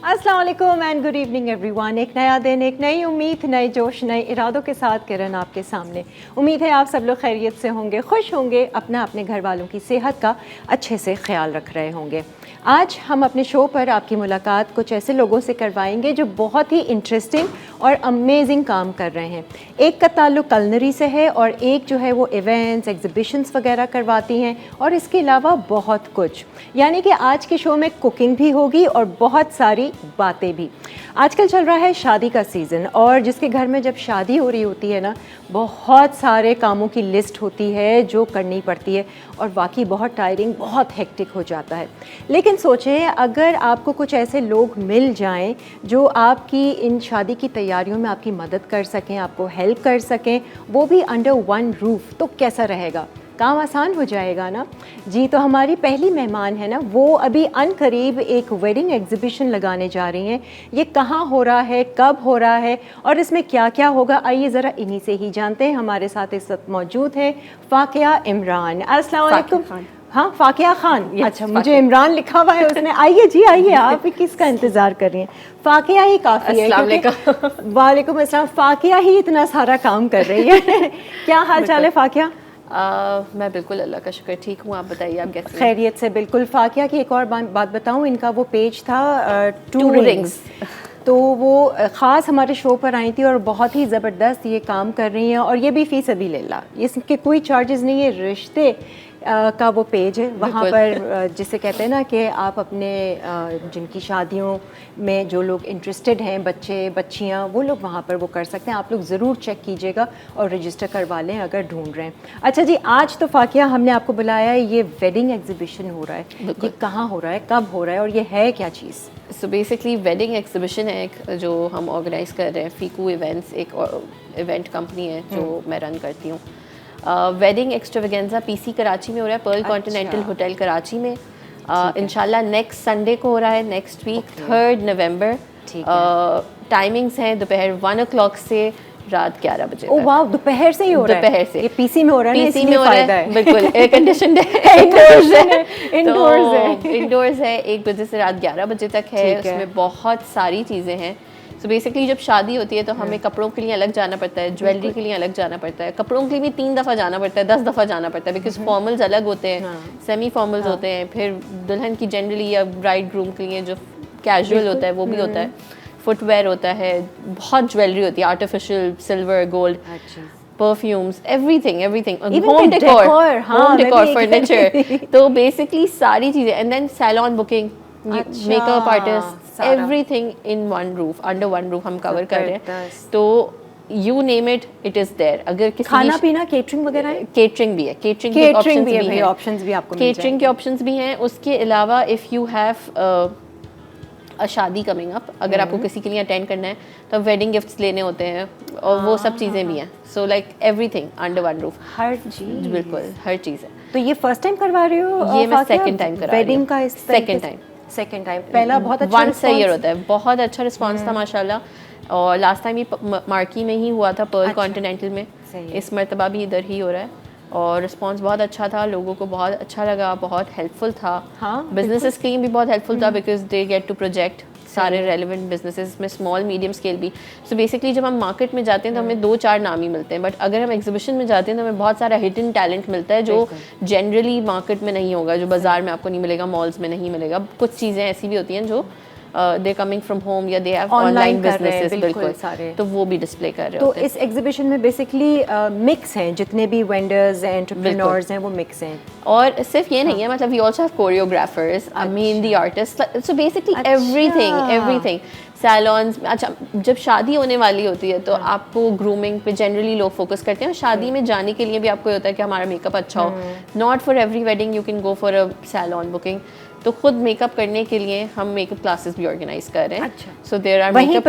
अस्सलाम वालेकुम and good evening everyone. एक नया दिन, एक नई उम्मीद, नए जोश, नए इरादों के साथ किरण आपके सामने। उम्मीद है आप सब लोग खैरियत से होंगे, खुश होंगे, अपने घर वालों की सेहत का अच्छे से ख्याल रख रहे होंगे। आज हम अपने शो पर आपकी मुलाकात कुछ ऐसे लोगों से करवाएंगे जो बहुत ही इंटरेस्टिंग और अमेजिंग काम कर रहे हैं। एक का ताल्लुक कलनरी से है और एक जो है वो इवेंट्स, एग्जिबिशंस वगैरह करवाती हैं और इसके अलावा बहुत कुछ। यानी कि आज के शो में कुकिंग भी होगी और बहुत सारी बातें भी। आजकल चल रहा है शादी का सीज़न और जिसके घर में जब शादी हो रही होती है ना, बहुत सारे कामों की लिस्ट होती है जो करनी पड़ती है और वाकई बहुत टायरिंग, बहुत हेक्टिक हो जाता है। लेकिन सोचें अगर आपको कुछ ऐसे लोग मिल जाएं जो आपकी इन शादी की तैयारियों में आपकी मदद कर सकें, आपको हेल्प कर सकें, वो भी अंडर वन रूफ, तो कैसा रहेगा? काम आसान हो जाएगा ना जी। तो हमारी पहली मेहमान है ना, वो अभी अनकरीब एक वेडिंग एग्जीबिशन लगाने जा रही हैं। ये कहाँ हो रहा है, कब हो रहा है और इसमें क्या क्या होगा, आइए ज़रा इन्हीं से ही जानते हैं। हमारे साथ इस वक्त मौजूद है फ़ाकिया इमरान। अस्सलाम वालेकुम। हाँ, फ़ाकिया खान। अच्छा, मुझे इमरान लिखा हुआ है उसने। आइए जी, आइए, आप किसका इंतज़ार कर रही हैं? फ़ाकिया ही काफ़ी है। वालेकुम अस्सलाम। फ़ाकिया ही इतना सारा काम कर रही है। क्या हाल चाल है फ़ाकिया? मैं बिल्कुल अल्लाह का शुक्र ठीक हूँ। आप बताइए, आप कैसे? खैरियत से बिल्कुल। फ़ाकिया की एक और बात बताऊँ, इनका वो पेज था टू रिंग्स, तो वो ख़ास हमारे शो पर आई थी और बहुत ही ज़बरदस्त ये काम कर रही हैं और ये भी फ़ी सबीलिल्लाह, इसके कोई चार्जेस नहीं है। रिश्ते का वो पेज है, वहाँ पर जिसे कहते हैं ना कि आप अपने जिनकी शादियों में जो लोग इंटरेस्टेड हैं, बच्चे बच्चियाँ, वो लोग वहाँ पर वो कर सकते हैं। आप लोग ज़रूर चेक कीजिएगा और रजिस्टर करवा लें अगर ढूंढ रहे हैं। अच्छा जी, आज तो फ़ाकिया हमने आपको बुलाया है, ये वेडिंग एग्जीबिशन हो रहा है, ये कहाँ हो रहा है, कब हो रहा है और ये है क्या चीज़? सो बेसिकली वेडिंग एग्जीबिशन है एक जो हम ऑर्गेनाइज कर रहे हैं। फीकू इवेंट्स एक इवेंट कंपनी है जो मैं रन करती हूँ। वेडिंग एक्स्ट्रावेगेंजा पीसी कराची में हो रहा है, पर्ल कॉन्टिनेंटल होटल कराची में। इंशाल्लाह नेक्स्ट संडे को हो रहा है, नेक्स्ट वीक 3 नवंबर। टाइमिंग्स हैं दोपहर 1 o'clock से रात 11 बजे। ओह वाह, दोपहर से ही हो रहा है? दोपहर से। ये पीसी में हो रहा है? पीसी में हो रहा है, बिल्कुल एयर कंडीशनड है। इंडोर्स है 1 बजे से रात 11 बजे तक है। उसमें बहुत सारी चीज़ें हैं। तो बेसिकली जब शादी होती है तो हमें कपड़ों के लिए अलग जाना पड़ता है, ज्वेलरी के लिए अलग जाना पड़ता है, कपड़ों के लिए भी 3 दफ़ा जाना पड़ता है, 10 दफ़ा जाना पड़ता है, बिकॉज फॉर्मल्स अलग होते हैं, सेमी फॉर्मल्स होते हैं, फिर दुल्हन की जनरली या ब्राइड ग्रूम के लिए जो कैजुअल होता है वो भी होता है, फुटवेयर होता है, बहुत ज्वेलरी होती है, artificial silver gold, perfumes, everything home decor furniture. तो बेसिकली सारी चीज़ें, and then salon booking, makeup artist, everything in one roof, under one roof हम कवर कर रहे हैं। तो you name it, it is there. अगर किसी खाना पीना, केटरिंग वगैरह है? केटरिंग भी है, केटरिंग भी है, ऑप्शंस भी आपको केटरिंग के ऑप्शंस भी हैं। उसके अलावा इफ़ यू हैव अ शादी कमिंग अप, अगर आपको किसी के लिए अटेंड करना है तो वेडिंग गिफ्ट्स लेने होते हैं और वो सब चीज़ें भी हैं। So like everything under one roof, हर चीज़, बिल्कुल हर चीज़ है। तो ये फर्स्ट टाइम करवा रहे हो? ये मैं सेकंड टाइम करा रही हूँ। वेडिंग का सेकंड टाइम। पहला बहुत अच्छा वंस अ ईयर होता है, बहुत अच्छा रिस्पांस था माशाल्लाह। और लास्ट टाइम ये मार्की में ही हुआ था, पर्ल कॉन्टिनेंटल में। इस मरतबा भी इधर ही हो रहा है और रिस्पांस बहुत अच्छा था, लोगों को बहुत अच्छा लगा, बहुत हेल्पफुल था। बिजनेसेस के लिए भी बहुत हेल्पफुल था because they get to project सारे रेलिवेंट बिजनेसेस में, स्मॉल मीडियम स्केल भी। सो बेसिकली जब हम मार्केट में जाते हैं तो हमें 2-4 नाम ही मिलते हैं, बट अगर हम एग्जीबिशन में जाते हैं तो हमें बहुत सारा हिडन टैलेंट मिलता है जो जनरली मार्केट में नहीं होगा, जो बाजार में आपको नहीं मिलेगा, मॉल्स में नहीं मिलेगा। कुछ चीज़ें ऐसी भी होती हैं जो दे कमिंग फ्रॉम होम या दे हैव ऑनलाइन बिजनेसेस, बिल्कुल सारे, तो वो भी डिस्प्ले कर रहे होते हैं। तो इस एग्जीबिशन में बेसिकली मिक्स हैं, जितने भी वेंडर्स हैं, एंटरप्रेन्योर्स हैं, वो मिक्स हैं। और सिर्फ ये नहीं है, मतलब we also have choreographers, mehndi artist, so basically everything salons. अच्छा, जब शादी होने वाली होती है तो आपको ग्रूमिंग पे जनरली लोग फोकस करते हैं और शादी में जाने के लिए भी आपको होता है कि हमारा मेकअप अच्छा हो। Not for every wedding you can go for a salon booking. तो खुद मेकअप करने के लिए हम मेकअप क्लासेस भी ऑर्गेनाइज कर रहे हैं। सो देयर आर वहीं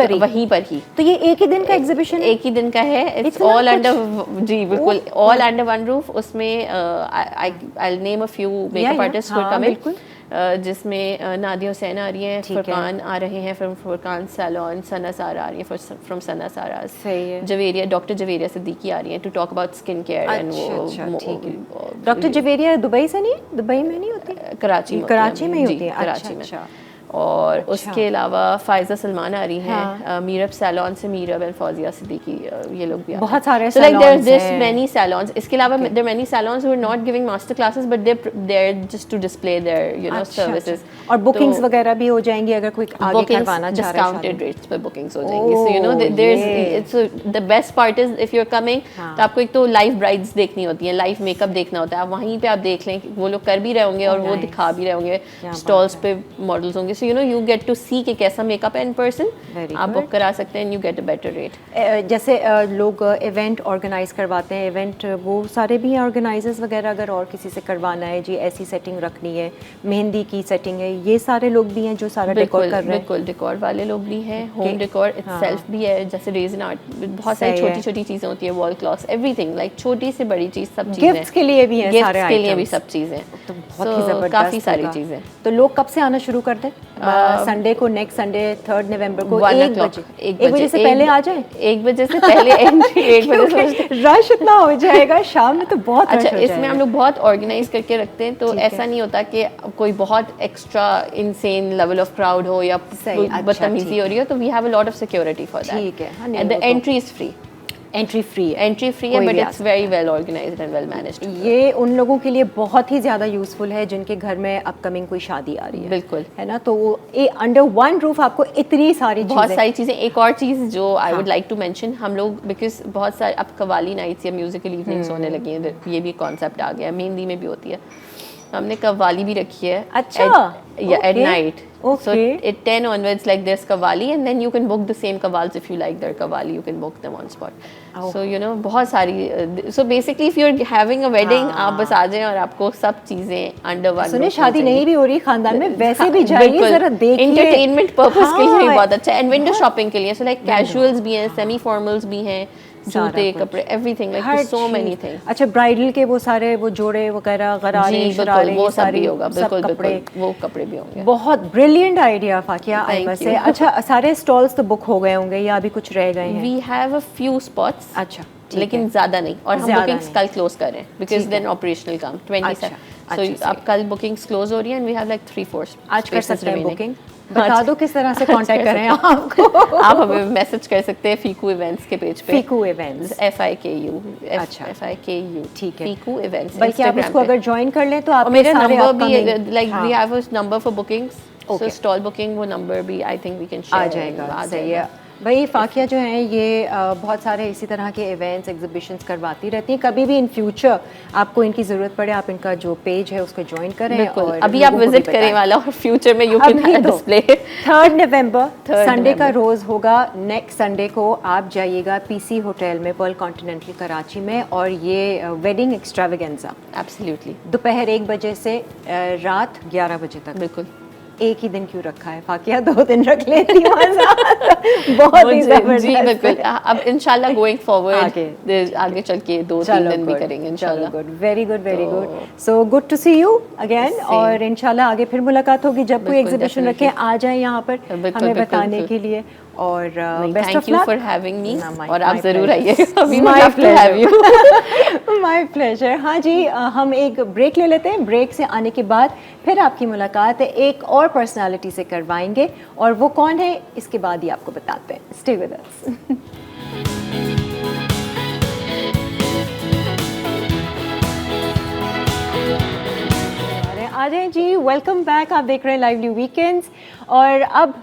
पर ही। तो ये एक ही दिन का एग्जीबिशन है? एक ही दिन का है। इट्स ऑल अंडर, जी बिल्कुल, ऑल अंडर वन रूफ। उसमें I will name a few makeup artist who are coming, जिसमें नादिया हुसैन आ रही हैं, फुरकान आ रहे हैं फ्रॉम फुरकान सैलून, सना सारा आ रही है फ्रॉम सना सारा, जवेरिया, डॉक्टर जवेरिया सिद्दीकी आ रही हैं to talk about skin care. And वो डॉक्टर जवेरिया दुबई से नहीं, दुबई में नहीं होती, कराची में ही होती है। कराची में। और उसके अलावा फ़ायज़ा सलमान आ रही हैं, मीरब सैलॉन से मीरब एंड फौजिया सिद्दीकी, ये लोग भी बहुत सारे so like salons there's हैं। many salons. इसके अलावा there are many salons who are not giving master classes but they're just to display their services. और बुकिंग्स वगैरह भी हो जाएंगी अगर कोई आगे करवाना चाह रहा है, discounted rates पे bookings हो जाएंगी. So you know there's the best part is if you're coming तो आपको एक तो लाइव ब्राइड्स देखनी होती है, लाइव मेकअप देखना होता है, आप वहीं पे आप देख लें वो लोग कर भी रहे होंगे और वो दिखा भी रहे होंगे, स्टॉल्स पे मॉडल्स होंगे. So you know you get to see कि कैसा मेकअप है in person, आप बुक करा सकते हैं and you get a better rate. जैसे लोग इवेंट ऑर्गेनाइज करवाते हैं, इवेंट वो सारे भी हैं ऑर्गेनाइजर्स वगैरह, अगर और किसी से करवाना है जी ऐसी सेटिंग रखनी है, मेहंदी की सेटिंग है, ये सारे लोग भी हैं जो सारा डेकोर कर रहे हैं? बिल्कुल डेकोर वाले लोग भी हैं, होम डेकोर इटसेल्फ भी है, जैसे रेज़न आर्ट, बहुत सारी छोटी छोटी चीज़ें होती है, वॉल क्लॉक्स, एवरीथिंग, लाइक छोटी से बड़ी चीज़ सब चीज़ें, गिफ्ट्स के लिए भी हैं, सारे गिफ्ट्स के लिए भी सब चीज़ें, तो बहुत ही ज़बरदस्त, काफ़ी सारी चीज़ें. तो लोग कब से आना शुरू कर दें? संडे को, नेक्स्ट संडे 3 नवंबर को 1 बजे से पहले आ जाए? 1 बजे से पहले एंट्री 1 बजे से रश इतना हो जाएगा शाम में तो बहुत रश हो अच्छा, जाएगा. इसमें हम लोग बहुत ऑर्गेनाइज करके रखते हैं, तो ऐसा नहीं होता कि कोई बहुत extra insane level of crowd हो या बदतमीजी हो रही हो, तो we have a lot of security for that. ठीक है, and the entry is free. Entry free है but it's very well organised and well managed. ये उन लोगों के लिए बहुत ही ज़्यादा यूज़फुल है जिनके घर में अपकमिंग कोई शादी आ रही है. बिल्कुल, है ना, तो अंडर वन रूफ आपको इतनी सारी बहुत सारी चीज़ें. एक और चीज़ जो I would like to mention, हम लोग बिकॉज बहुत सारे अब कवाली नाइट्स या म्यूजिकल इवनिंग्स होने लगी हैं, ये भी कॉन्सेप्ट आ गया है, मेहंदी में भी होती है, हमने कव्वाली भी रखी है. अच्छा, at night. Okay. So at 10 onwards, like there's kawali, and then you can book the same kawals if you like their kawali. You can book them on spot. Oh. So you know बहुत सारी. So basically, if you're having a wedding, आप बस आ जाएं और आपको सब चीजें under one. सुनिए, शादी नहीं भी हो रही खानदान में, वैसे भी जाइए जरा देखिए. Entertainment purpose के लिए भी बहुत अच्छा है, and window shopping के लिए. So like casuals भी हैं, semi formals भी हैं, जूते, कपड़े, everything, like so many things. अच्छा, ब्राइडल के वो सारे वो जोड़े वगैरह, गरारे, शरारे, वो सब भी होगा. बिल्कुल कपड़े, वो कपड़े भी होंगे. बहुत ब्रिलियंट आइडिया फाकिया अहमद से. अच्छा, सारे स्टॉल्स तो बुक हो गए होंगे या अभी कुछ रह गए हैं? We have a few spots. अच्छा, लेकिन ज़्यादा नहीं, और हम बुकिंग्स कल क्लोज कर रहे हैं बिकॉज देन ऑपरेशनल काम 27. सो अब कल बुकिंग्स क्लोज हो रही है एंड वी हैव लाइक 3-4 आज कर सकते हैं बुकिंग. बता दो किस तरह से कांटेक्ट करें आपको. आप हमें मैसेज कर सकते हैं फीकू इवेंट्स के पेज पे. फीकू इवेंट्स, FIKU. अच्छा, FIKU, ठीक है. फीकू इवेंट्स. बल्कि आप इसको अगर ज्वाइन कर लें तो आप मेरे नंबर भी, like we have a number for bookings, so stall booking, वो नंबर भी I think we can share. आ जाएगा. सही है भाई. फाकिया जो हैं ये बहुत सारे इसी तरह के इवेंट्स, एग्जीबिशंस करवाती रहती हैं. कभी भी इन फ्यूचर आपको इनकी ज़रूरत पड़े, आप इनका जो पेज है उसको ज्वाइन करें. और अभी आप विजिट करें वाला, और फ्यूचर में you can display. 3 November Sunday का रोज़ होगा. नेक्स्ट संडे को आप जाइएगा PC होटल में, पर्ल कॉन्टिनेंटल कराची में, और ये वेडिंग एक्स्ट्रावेगेंजा एब्सोल्युटली दोपहर 1 बजे से रात 11 बजे तक. बिल्कुल. एक ही दिन क्यों रखा है फाकिया, 2 दिन रख लेती बहुत ही जबरदस्त. जी बिल्कुल. अब इंशाल्लाह गोइंग फॉरवर्ड आगे चल के 2-3 दिन भी करेंगे इंशाल्लाह. Good, very good, very good. So good to see you again, और इंशाल्लाह आगे फिर मुलाकात होगी. जब कोई एग्जीबिशन रखें आ जाए यहाँ पर हमें बताने के लिए. और best of luck for having me, और आप जरूर आइएगा. We would love to have you. My pleasure. हाँ जी, हम एक ब्रेक ले लेते हैं. ब्रेक से आने के बाद फिर आपकी मुलाकात एक और पर्सनालिटी से करवाएंगे, और वो कौन है इसके बाद ही आपको बताते हैं. Stay with us. आ जाएं जी, वेलकम बैक. आप देख रहे हैं लाइवली वीकेंड्स, और अब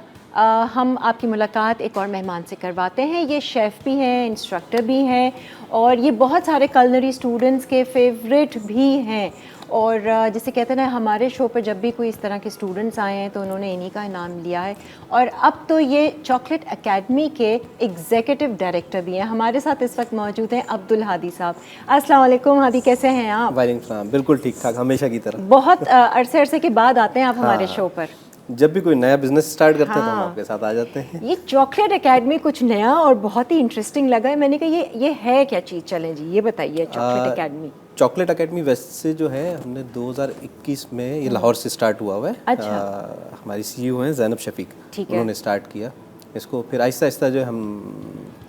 हम आपकी मुलाकात एक और मेहमान से करवाते हैं. ये शेफ़ भी हैं, इंस्ट्रक्टर भी हैं, और ये बहुत सारे कलनरी स्टूडेंट्स के फेवरेट भी हैं. और जैसे कहते हैं ना, हमारे शो पर जब भी कोई इस तरह के स्टूडेंट्स आए हैं तो उन्होंने इन्हीं का इनाम लिया है. और अब तो ये चॉकलेट एकेडमी के एग्जीक्यूटिव डायरेक्टर भी हैं. हमारे साथ इस वक्त मौजूद हैं अब्दुल हादी साहब. अस्सलाम वालेकुम हादी, कैसे हैं आप? वालेकुम सलाम. बिल्कुल ठीक ठाक, हमेशा की तरह. बहुत अरसे के बाद आते हैं आप हमारे शो पर. जब भी कोई नया बिजनेस स्टार्ट करते हैं तो हम आपके साथ आ जाते हैं. ये चॉकलेट एकेडमी कुछ नया और बहुत ही इंटरेस्टिंग लगा है. मैंने कहा ये है क्या चीज़? चलें जी, ये बताइए. चॉकलेट एकेडमी, चॉकलेट एकेडमी वैसे जो है हमने 2021 में ये लाहौर से स्टार्ट हुआ हुआ है. अच्छा. हमारी CEO हैं ज़ैनब शफीक, उन्होंने स्टार्ट किया इसको. फिर आहिस्ता आहिस्ता जो हम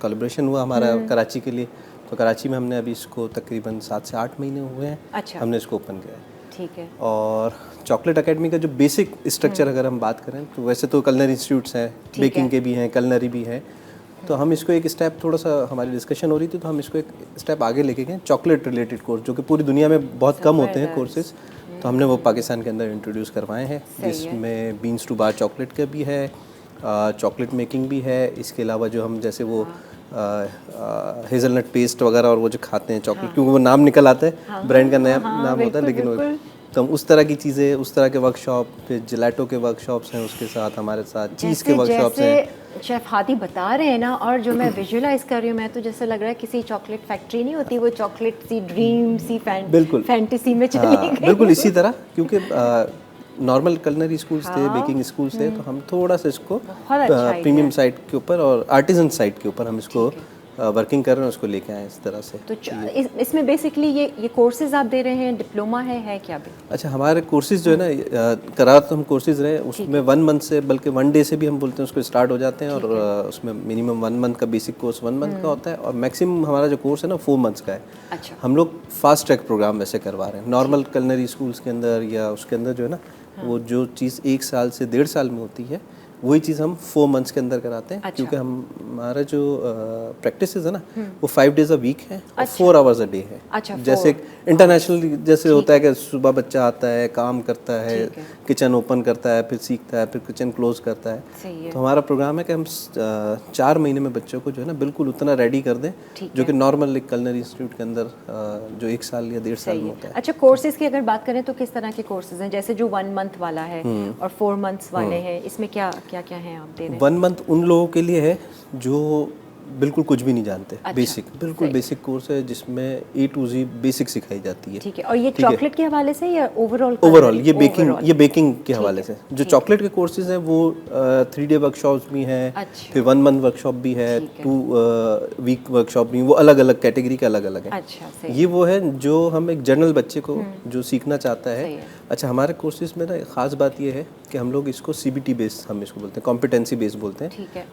कोलैबोरेशन हुआ हमारा कराची के लिए, तो कराची में हमने अभी इसको तकरीबन 7 से 8 महीने हुए हैं. अच्छा. हमने इसको ओपन किया है. ठीक है। और चॉकलेट एकेडमी का जो बेसिक स्ट्रक्चर अगर हम बात करें तो वैसे तो कलनरी इंस्टीट्यूट्स हैं, बेकिंग के भी हैं, कलनरी भी हैं, तो हम इसको एक स्टेप, थोड़ा सा हमारी डिस्कशन हो रही थी तो हम इसको एक स्टेप आगे लेके गए, चॉकलेट रिलेटेड कोर्स जो कि पूरी दुनिया में बहुत कम होते हैं कोर्सेज, तो हमने वो पाकिस्तान के अंदर इंट्रोड्यूस करवाए हैं, जिसमें बीन्स टू बार चॉकलेट का भी है, चॉकलेट मेकिंग भी है, इसके अलावा जो हम जैसे वो हेज़लनट पेस्ट वगैरह और वो जो खाते हैं चॉकलेट, क्योंकि वो नाम निकल आता है, ब्रांड का नया नाम होता है, लेकिन वो तो हम उस तरह की चीज़ें, उस तरह के वर्कशॉप, फिर जिलेटो के वर्कशॉप्स हैं उसके साथ हमारे साथ, चीज़ के वर्कशॉप्स हैं। शेफ हादी बता रहे हैं ना, और जो मैं विजुअलाइज कर रही हूँ, मैं तो जैसे लग रहा है किसी चॉकलेट फैक्ट्री नहीं होती, वो चॉकलेट सी ड्रीम सी फैंटेसी में चली गई। बिल्कुल इसी तरह, क्योंकि नॉर्मल कलनरी स्कूल्स थे, बेकिंग स्कूल्स थे, तो हम थोड़ा सा इसको प्रीमियम साइड के ऊपर और आर्टिजन साइड के ऊपर हम इसको वर्किंग कर रहे हैं, उसको लेके आए इस तरह से। तो इसमें बेसिकली ये कोर्सेज आप दे रहे हैं, डिप्लोमा है क्या भी? अच्छा, हमारे कोर्सेज जो है ना, करार तो हम कोर्सेज रहे, उसमें 1 मंथ से, बल्कि 1 डे से भी हम बोलते हैं उसको स्टार्ट हो जाते हैं, और उसमें मिनिमम 1 मंथ का बेसिक कोर्स 1 मंथ का होता है, और मैक्सिमम हमारा जो कोर्स है ना 4 मंथ्स का है। अच्छा। हम लोग फास्ट ट्रैक प्रोग्राम वैसे करवा रहे हैं, नॉर्मल कलनरी स्कूल्स के अंदर या उसके अंदर जो है ना, वो जो चीज़ 1 साल से 1.5 साल में होती है, वही चीज़ हम 4 मंथ्स के अंदर कराते हैं। अच्छा। क्योंकि हमारा जो प्रैक्टिस है ना, वो 5 डेज अ वीक है और 4 आवर्स अ डे है। अच्छा, जैसे इंटरनेशनल जैसे होता है कि सुबह बच्चा आता है, काम करता है, किचन ओपन करता है, फिर सीखता है, फिर किचन क्लोज करता है, तो हमारा प्रोग्राम है कि हम 4 महीने में बच्चों को जो है ना बिल्कुल उतना रेडी कर दें, जो कि नॉर्मल कलनरी इंस्टीट्यूट के अंदर जो 1 साल या 1.5 साल में होता है। अच्छा, कोर्सेज की अगर बात करें तो किस तरह के कोर्सेज हैं? जैसे जो 1 मंथ वाला है और 4 मंथ्स वाले हैं, इसमें क्या क्या है आप दे रहे हैं? 1 मंथ उन लोगों के लिए है जो बिल्कुल कुछ भी नहीं जानते। अच्छा, बेसिक, बिल्कुल बेसिक कोर्स है जिसमें A to Z बेसिक सिखाई जाती है। ठीक है। और ये चॉकलेट के हवाले से या ओवरऑल? ये बेकिंग के हवाले से। जो चॉकलेट के कोर्सेज हैं वो 3 डे वर्कशॉप्स भी हैं। अच्छा। फिर 1 मंथ वर्कशॉप भी है, 2 वीक वर्कशॉप भी, वो अलग अलग कैटेगरी के अलग अलग है। अच्छा, ये वो है जो हम एक जनरल बच्चे को जो सीखना चाहता है। अच्छा, हमारे कोर्सेज में ना खास बात ये है कि हम लोग इसको CBT बेस, हम इसको बोलते हैं कॉम्पिटेंसी बेस बोलते हैं। ठीक है।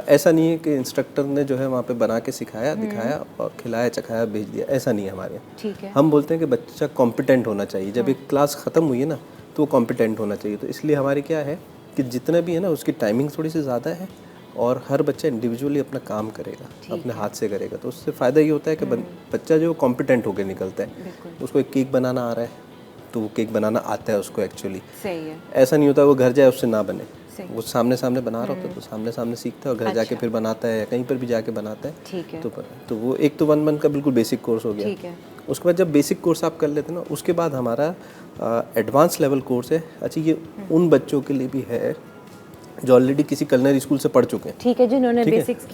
ऐसा नहीं है कि इंस्ट्रक्टर ने जो है वहाँ पे बना के सिखाया, दिखाया और खिलाया, चखाया, भेज दिया, ऐसा नहीं है हमारे यहाँ। ठीक है। हम बोलते हैं कि बच्चा कॉम्पिटेंट होना चाहिए। जब एक क्लास ख़त्म हुई है ना, तो वो कॉम्पिटेंट होना चाहिए। तो इसलिए हमारी क्या है कि जितना भी है ना, उसकी टाइमिंग थोड़ी सी ज़्यादा है, और हर बच्चा इंडिविजुअली अपना काम करेगा, अपने हाथ से करेगा, तो उससे फ़ायदा ये होता है कि बच्चा जो कॉम्पिटेंट होकर निकलता है। उसको एक केक बनाना आ रहा है तो वो केक बनाना आता है उसको एक्चुअली। सही है। ऐसा नहीं होता वो घर जाए उससे ना बने, वो सामने सामने बना रहा होता है तो सामने सामने सीखता है और घर जाके फिर बनाता है, या कहीं पर भी जाके बनाता है। ठीक है। तो वो एक तो 1 मंथ का बिल्कुल बेसिक कोर्स हो गया। ठीक है। उसके बाद जब बेसिक कोर्स आप कर लेते हैं ना, उसके बाद हमारा एडवांस लेवल कोर्स है। अच्छा, ये उन बच्चों के लिए भी है जो ऑलरेडी किसी कलनरी स्कूल से पढ़ चुके हैं। ठीक है, जिन्होंने बेसिक्स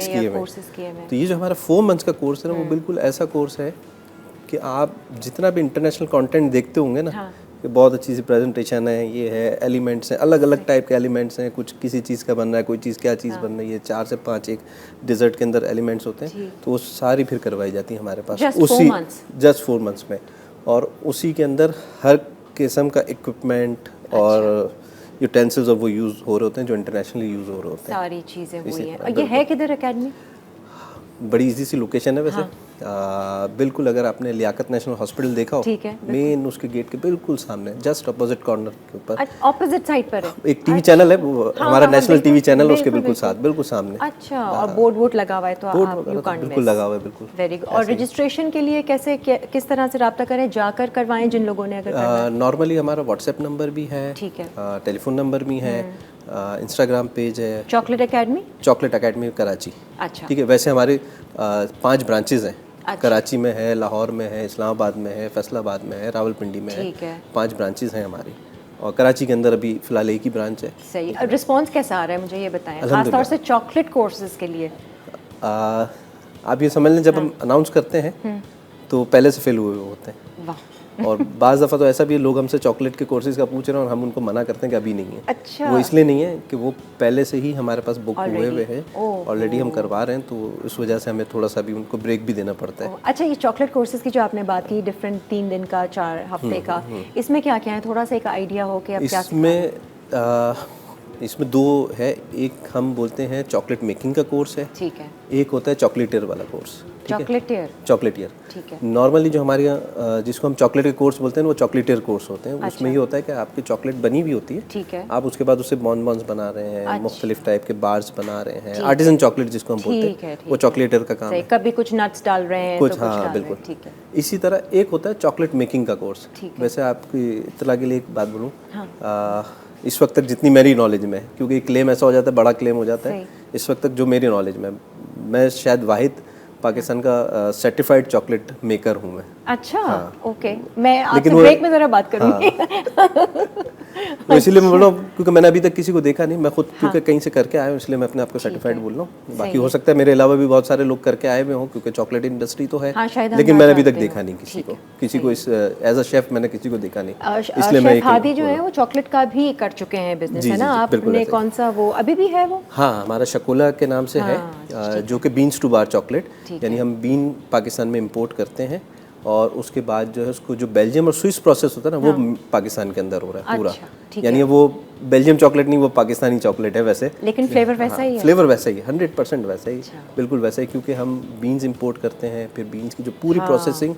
किए हैं। तो ये जो हमारा 4 मंथ्स का कोर्स है ना, वो बिल्कुल ऐसा कोर्स है कि आप जितना भी इंटरनेशनल कंटेंट देखते होंगे ना, कि बहुत अच्छी सी प्रेजेंटेशन है, ये है, एलिमेंट्स हैं, अलग अलग टाइप के एलिमेंट्स हैं, कुछ किसी चीज़ का बन रहा है, कोई चीज़ क्या चीज़ बन रही है, 4 से 5 एक डिज़र्ट के अंदर एलिमेंट्स होते हैं, तो वो सारी फिर करवाई जाती है हमारे पास उसी जस्ट 4 मंथ्स में। और उसी के अंदर हर किस्म का इक्विपमेंट और यूटेंसिल्स और वो यूज़ हो रहे होते हैं जो इंटरनेशनली यूज़ हो रहे होते हैं, सारी चीज़ें हुई हैं। और ये है किधर एकेडमी? बड़ी इजी सी लोकेशन है वैसे। बिल्कुल, अगर आपने लियाकत नेशनल हॉस्पिटल देखा हो, मेन उसके गेट के बिल्कुल सामने, जस्ट अपोजिट कॉर्नर के ऊपर, ऑपोजिट साइड पर है एक टीवी चैनल है, वो हमारा नेशनल टीवी चैनल, उसके बिल्कुल साथ, बिल्कुल सामने। अच्छा, और बोर्ड लगा हुआ है तो आप यू कांट मिस। बिल्कुल लगा हुआ है, बिल्कुल। Very good. और रजिस्ट्रेशन के लिए कैसे, किस तरह से रब्ता करें? जाकर करवाएं जिन लोगों ने अगर नॉर्मली हमारा व्हाट्सएप नंबर भी है, ठीक है, टेलीफोन नंबर भी है, इंस्टाग्राम पेज है, चॉकलेट एकेडमी कराची। अच्छा, ठीक है। वैसे हमारे 5 ब्रांचेज हैं। अच्छा। कराची में है, लाहौर में है, इस्लामाबाद में है, फैसलाबाद में है, रावलपिंडी में है। 5 ब्रांचेस हैं हमारी, और कराची के अंदर अभी फ़िलहाल एक ही ब्रांच है। सही। रिस्पांस कैसा आ रहा है, मुझे ये बताएं, खासतौर से चॉकलेट कोर्सेज के लिए? आप ये समझ लें, जब हम अनाउंस करते हैं तो पहले से फेल हुए होते हैं। वाह। और बाज़ दफ़ा तो ऐसा भी लोग हमसे चॉकलेट के कोर्सेज का पूछ रहे हैं और हम उनको मना करते हैं कि अभी नहीं है। अच्छा। वो इसलिए नहीं है कि वो पहले से ही हमारे पास बुक हुए हुए हैं, ऑलरेडी हम करवा रहे हैं, तो इस वजह से हमें थोड़ा सा भी उनको ब्रेक भी देना पड़ता है। अच्छा, ये चॉकलेट कोर्सेज की जो आपने बात की, डिफरेंट 3 दिन का, 4 हफ्ते का, इसमें क्या क्या है? थोड़ा सा एक आइडिया हो कि अब क्या इसमें इसमें दो है, एक हम बोलते हैं चॉकलेट मेकिंग का कोर्स है, ठीक है, एक होता है चॉकलेटियर वाला कोर्स। चॉकलेटियर, चॉकलेटियर, ठीक है। नॉर्मली जो हमारे यहाँ जिसको हम चॉकलेट के कोर्स बोलते हैं वो चॉकलेटियर कोर्स होते हैं। उसमें ये होता है कि आपकी चॉकलेट बनी भी होती है, ठीक है, आप उसके बाद उससे बॉन्स बना रहे हैं, मुख्तलिफ टाइप के बार्स बना रहे हैं, आर्टिजन चॉकलेट जिसको हम बोलते हैं, वो चॉकलेटियर का काम है। कभी कुछ नट्स डाल रहे हैं कुछ, तो कुछ हाँ डाल बिल्कुल। रहे हैं, ठीक है। इसी तरह एक होता है चॉकलेट मेकिंग का कोर्स। वैसे आपकी इत्तला के लिए एक बात बोलूँ, इस वक्त तक जितनी मेरी नॉलेज में है, क्योंकि क्लेम ऐसा हो जाता है, बड़ा क्लेम हो जाता है, इस वक्त तक जो मेरी नॉलेज में, मैं शायद वाहिद पाकिस्तान का सर्टिफाइड चॉकलेट मेकर हूँ मैं। अच्छा, ओके, मैं आपसे ब्रेक में ज़रा बात करूँगी। तो इसीलिए मैं बोल रहा हूँ, क्योंकि मैंने अभी तक किसी को देखा नहीं, मैं खुद क्योंकि कहीं से करके आया हूँ, इसलिए मैं अपने आप को सर्टिफाइड बोल रहा हूँ। बाकी हो सकता है मेरे अलावा भी बहुत सारे लोग करके आए हुए हों, क्योंकि चॉकलेट इंडस्ट्री तो है, लेकिन मैंने अभी तक देखा नहीं किसी को इस एज अ शेफ मैंने किसी को देखा नहीं, इसलिए मैं हादी जो है वो चॉकलेट का भी कर चुके हैं बिजनेस, है ना? आपने कौन सा, वो अभी भी है वो? हाँ, हमारा शकोला के नाम से है, जो कि बीन्स टू बार चॉकलेट, यानी हम बीन पाकिस्तान में इंपोर्ट करते हैं और उसके बाद जो है उसको जो बेल्जियम और स्विस प्रोसेस होता है ना, वो पाकिस्तान के अंदर हो रहा है पूरा। यानी वो बेल्जियम चॉकलेट नहीं, वो पाकिस्तानी चॉकलेट है वैसे, लेकिन फ्लेवर वैसा ही है। फ्लेवर वैसा ही, 100% वैसा ही, बिल्कुल वैसा ही, क्योंकि हम बीन्स इंपोर्ट करते हैं, फिर बीन्स की जो पूरी प्रोसेसिंग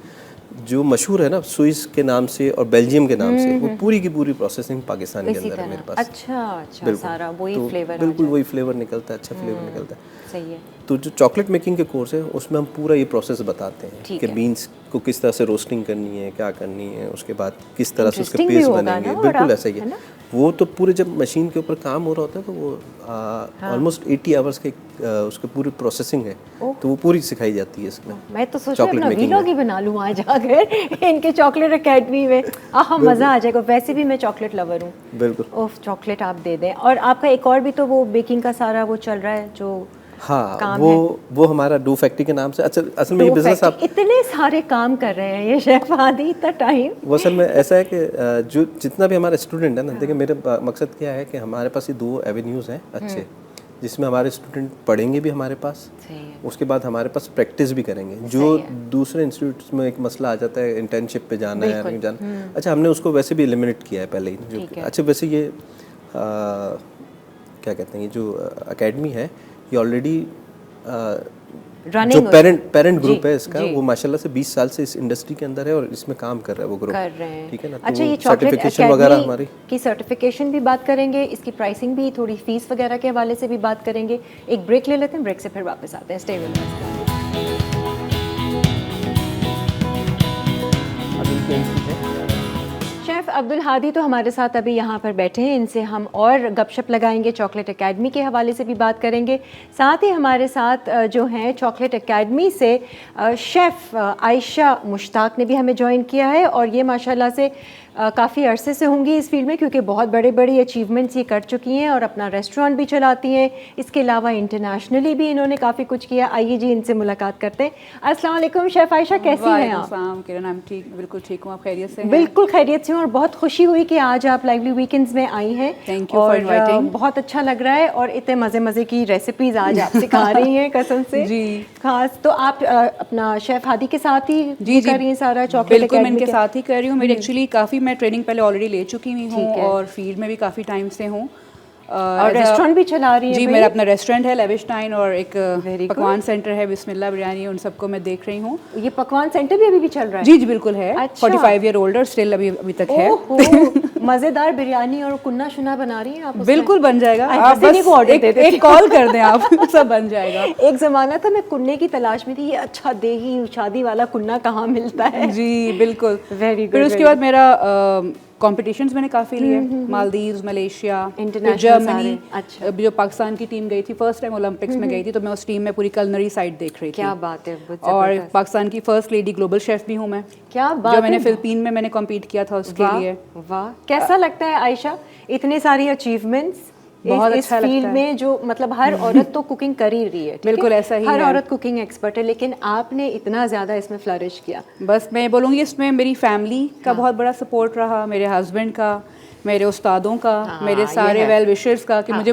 जो मशहूर है ना स्विस के नाम से और बेल्जियम के नाम से, वो पूरी की पूरी प्रोसेसिंग पाकिस्तान के अंदर है मेरे पास। अच्छा, सारा वही फ्लेवर, बिल्कुल वही फ्लेवर निकलता है, अच्छा फ्लेवर निकलता है। सही है। तो जो चॉकलेट मेकिंग के कोर्स है उसमें हम पूरा ये प्रोसेस बताते हैं कि बीन्स को किस तरह से रोस्टिंग करनी है, क्या करनी है, उसके बाद किस तरह से उसके पेस्ट बनेंगे, बिल्कुल ऐसा ही है। वो तो पूरे जब मशीन के ऊपर काम हो रहा होता है तो वो ऑलमोस्ट 80 आवर्स के उसके पूरी प्रोसेसिंग है, तो वो पूरी सिखाई जाती है इसमें। मैं तो सोच रही हूँ अपना वीलॉग ही बना लूँ आज आकर इनके चॉकलेट एकेडमी में, मज़ा आ जाएगा। वैसे भी मैं चॉकलेट लवर हूँ, बिल्कुल। ओह, चॉकलेट आप दे दें। और आपका एक और भी तो वो बेकिंग का सारा वो चल रहा है जो, हाँ, वो हमारा डो फैक्ट्री के नाम से। अच्छा, असल में ये बिजनेस आप इतने सारे काम कर रहे हैं ये शेफ हादी, इतना टाइम। वो असल में ऐसा है कि जो जितना भी हमारे स्टूडेंट है ना, देखिए मेरे मकसद क्या है कि हमारे पास ये 2 एवेन्यूज़ हैं अच्छे, जिसमें हमारे स्टूडेंट पढ़ेंगे भी हमारे पास, उसके बाद हमारे पास प्रैक्टिस भी करेंगे। जो दूसरे इंस्टीट्यूट्स में एक मसला आ जाता है, इंटर्नशिप पे जाना है, नहीं जाना, अच्छा हमने उसको वैसे भी एलिमिनेट किया है पहले ही। अच्छा, वैसे ये क्या कहते हैं, ये जो एकेडमी है ये ऑलरेडी जो पेरेंट ग्रुप है इसका, वो माशाल्लाह से 20 साल से इस इंडस्ट्री के अंदर है और इसमें काम कर रहा है वो ग्रुप, कर रहे हैं, ठीक है ना? अच्छा, तो ये चॉकलेट वगैरह हमारी की सर्टिफिकेशन भी बात करेंगे, इसकी प्राइसिंग भी, थोड़ी फीस वगैरह के हवाले से भी बात करेंगे। एक ब्रेक ले लेते हैं, ब्रेक से फिर वापस आते हैं। Stay with us. Chef Abdul Hadi तो हमारे साथ अभी यहाँ पर बैठे हैं, इनसे हम और गपशप लगाएंगे, चॉकलेट एकेडमी के हवाले से भी बात करेंगे। साथ ही हमारे साथ जो हैं चॉकलेट एकेडमी से शेफ़ आयशा मुश्ताक ने भी हमें ज्वाइन किया है, और ये माशाल्लाह से काफ़ी अरसे से होंगी इस फील्ड में, क्योंकि बहुत बड़े बड़ी अचीवमेंट्स ये कर चुकी हैं और अपना रेस्टोरेंट भी चलाती हैं। इसके अलावा इंटरनेशनली भी इन्होंने काफ़ी कुछ किया। आइए जी इनसे मुलाकात करते हैं। अस्सलाम वालेकुम शेफ़ आयशा, कैसी हैं आप? किरण, I'm ठीक, बिल्कुल ठीक हूँ। आप खैरियत से हैं? बिल्कुल खैरियत से हूँ, और बहुत खुशी हुई कि आज आप लाइवली वीकेंड्स में आई हैं। Thank you for inviting. बहुत अच्छा लग रहा है, और इतने मज़े मज़े की रेसिपीज़ आज आप सिखा रही हैं कसम से जी। खास तो आप अपना शेफ़ हादी के साथ ही कर रही हैं सारा चॉकलेट? बिल्कुल, मैं इनके साथ ही कर रही हूँ। मेरी एक्चुअली काफ़ी, मैं ट्रेनिंग पहले ऑलरेडी ले चुकी हुई हूँ और फील्ड में भी काफ़ी टाइम से हूँ। और रेस्टोरेंट भी चला रही है? जी, मेरा अपना रेस्टोरेंट है लेविश टाइन, और एक पकवान सेंटर है बिस्मिल्लाह बिरयानी, उन सबको मैं देख रही हूँ। ये पकवान सेंटर भी अभी भी चल रहा है? जी जी बिल्कुल है। अच्छा। 45 ईयर ओल्डर, स्टिल अभी तक है। मज़ेदार बिरयानी और कुन्ना शुना बना रही हैं आप? बिल्कुल बन जाएगा, आप बस एक कॉल कर दें, आप सब बन जाएगा। एक ज़माना था मैं कुन्ने की तलाश में थी, ये अच्छा देगी शादी वाला कुन्ना कहाँ मिलता है। जी बिल्कुल, वेरी गुड। फिर उसके बाद मेरा कॉम्पिटिशंस मैंने काफ़ी लिए, मालदीव्स, मलेशिया, जर्मनी। अच्छा। जो पाकिस्तान की टीम गई थी फर्स्ट टाइम ओलंपिक्स में गई थी, तो मैं उस टीम में पूरी कलनरी साइड देख रही थी। क्या बात है। और पाकिस्तान की फर्स्ट लेडी ग्लोबल शेफ भी हूँ मैं। क्या बात जो मैंने फिलिपीन में मैंने कॉम्पीट किया था उसके लिए। वाह, कैसा लगता है आयशा, इतने सारी अचीवमेंट्स बहुत इस फील्ड में? जो मतलब हर औरत तो कुकिंग कर ही रही है, बिल्कुल ऐसा ही, हर औरत कुकिंग एक्सपर्ट है, लेकिन आपने इतना ज़्यादा इसमें फ्लरिश किया। बस मैं बोलूँगी इसमें मेरी फैमिली का बहुत बड़ा सपोर्ट रहा, मेरे हस्बैंड का, मेरे उस्तादों का, मेरे ये सारे है। वेल विशर्स का कि मुझे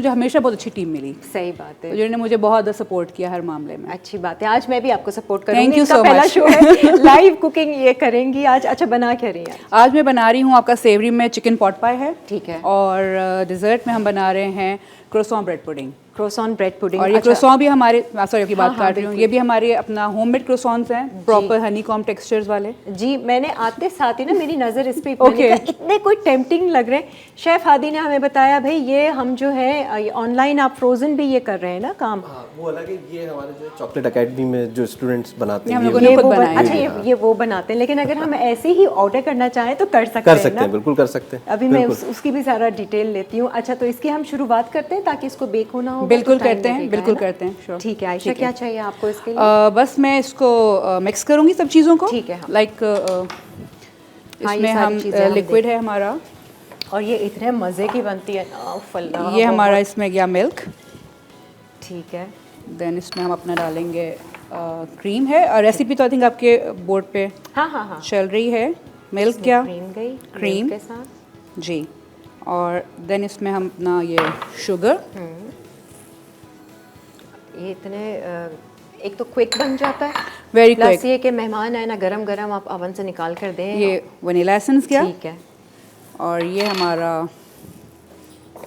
हमेशा बहुत अच्छी टीम मिली, सही बात है। जिन्होंने मुझे बहुत सपोर्ट किया हर मामले में। अच्छी बात है। आज मैं भी आपको सपोर्ट करूंगी। Thank you इनका so पहला much. शो है, लाइव कुकिंग ये करेंगी आज। अच्छा, बना क्या रही है? आज मैं बना रही हूँ आपका सेवरी में चिकन पॉट पाई है, ठीक है। और डिज़र्ट में हम बना रहे हैं croissant bread pudding. Croissant bread pudding. और ये क्रोसॉन भी हमारे, सॉरी आपकी बात हाँ, काट रही हूँ, ये भी हमारे अपना होममेड क्रोसॉन्स हैं, प्रॉपर हनीकॉम्ब टेक्सचर्स वाले। जी, मैंने आते साथ ही ना मेरी नज़र इस पे, मैंने कहा इतने कोई टेम्पटिंग लग रहे हैं। शेफ हादी ने हमें बताया भाई ये हम जो है ऑनलाइन आप फ्रोजन भी ये कर रहे हैं ना काम। हाँ, वो अलग है। ये हमारे जो चॉकलेट एकेडमी में जो स्टूडेंट्स बनाते ये हम हैं, लोगों ने खुद बनाया है। अच्छा, ये वो बनाते हैं, लेकिन अगर हम ऐसे ही ऑर्डर करना चाहें तो कर सकते हैं ना? बिल्कुल कर सकते हैं। अभी मैं उसकी भी सारा डिटेल लेती हूँ। अच्छा, तो इसकी हम शुरुआत करते हैं ताकि इसको बेक होना हो। बिल्कुल करते हैं, बिल्कुल करते हैं, श्योर। ठीक है आयशा, क्या चाहिए आपको इसके लिए? बस मैं इसको मिक्स करूँगी सब चीज़ों को। ठीक है, हाँ। लाइक हाँ, ये इसमें सारी हम चीज़ें हम लिक्विड है हमारा, और ये इतने मज़े की बनती है ना फल्ला। ये हमारा इसमें गया मिल्क, ठीक है। देन इसमें हम अपना डालेंगे क्रीम है, और रेसिपी तो आई थिंक आपके बोर्ड पे हाँ हाँ हाँ, चल रही है। मिल्क क्या, क्रीम गई, क्रीम के साथ। जी, और देन इसमें हम अपना ये शुगर, ये इतने एक तो क्विक बन जाता है, वेरी प्लस क्विक। ये कि मेहमान आए ना, गरम गरम आप ओवन से निकाल कर दें। ये वनीला एसेंस क्या, ठीक है। और ये हमारा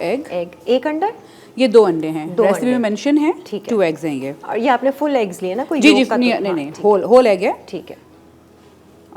एग, एक अंडर, ये 2 अंडे हैं, दो रेसिपी में अंडे। मेंशन है। ठीक है। 2 एग्स हैं ये। और ये आपने फुल एग्स लिए ना, कोई जी जी, yolk का तो- नहीं हाँ, नहीं, ठीक होल एग है। है, ठीक है,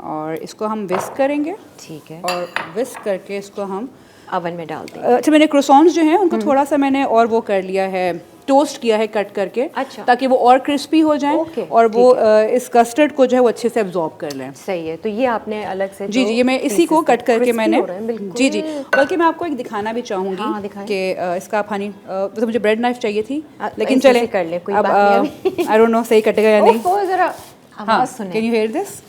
और इसको हम विस्क करेंगे, ठीक है। और विस्क करके इसको हम ओवन में डाल दें। अच्छा, मैंने क्रोसॉन्स जो हैं उनको थोड़ा सा मैंने और वो कर लिया है, टोस्ट किया है कट करके, अच्छा। ताकि वो और क्रिस्पी हो जाएं, ओके, और वो इस कस्टर्ड को जो है वो अच्छे से एब्जॉर्ब कर लें। सही है। तो ये आपने अलग से जी जो जी, ये मैं इसी को pieces कट करके crispy मैंने, हो रहे हैं, बिल्कुल। जी जी, बल्कि मैं आपको एक दिखाना भी चाहूँगी हाँ, दिखाएं। कि इसका आप हनी, वैसे मुझे ब्रेड नाइफ चाहिए थी, लेकिन ऐसे चले से कर ले, कोई अब बात नहीं आई डोंट नो सही कटेगा या नहीं। ओहो, जरा हाँ, आवाज सुने। Can you here this?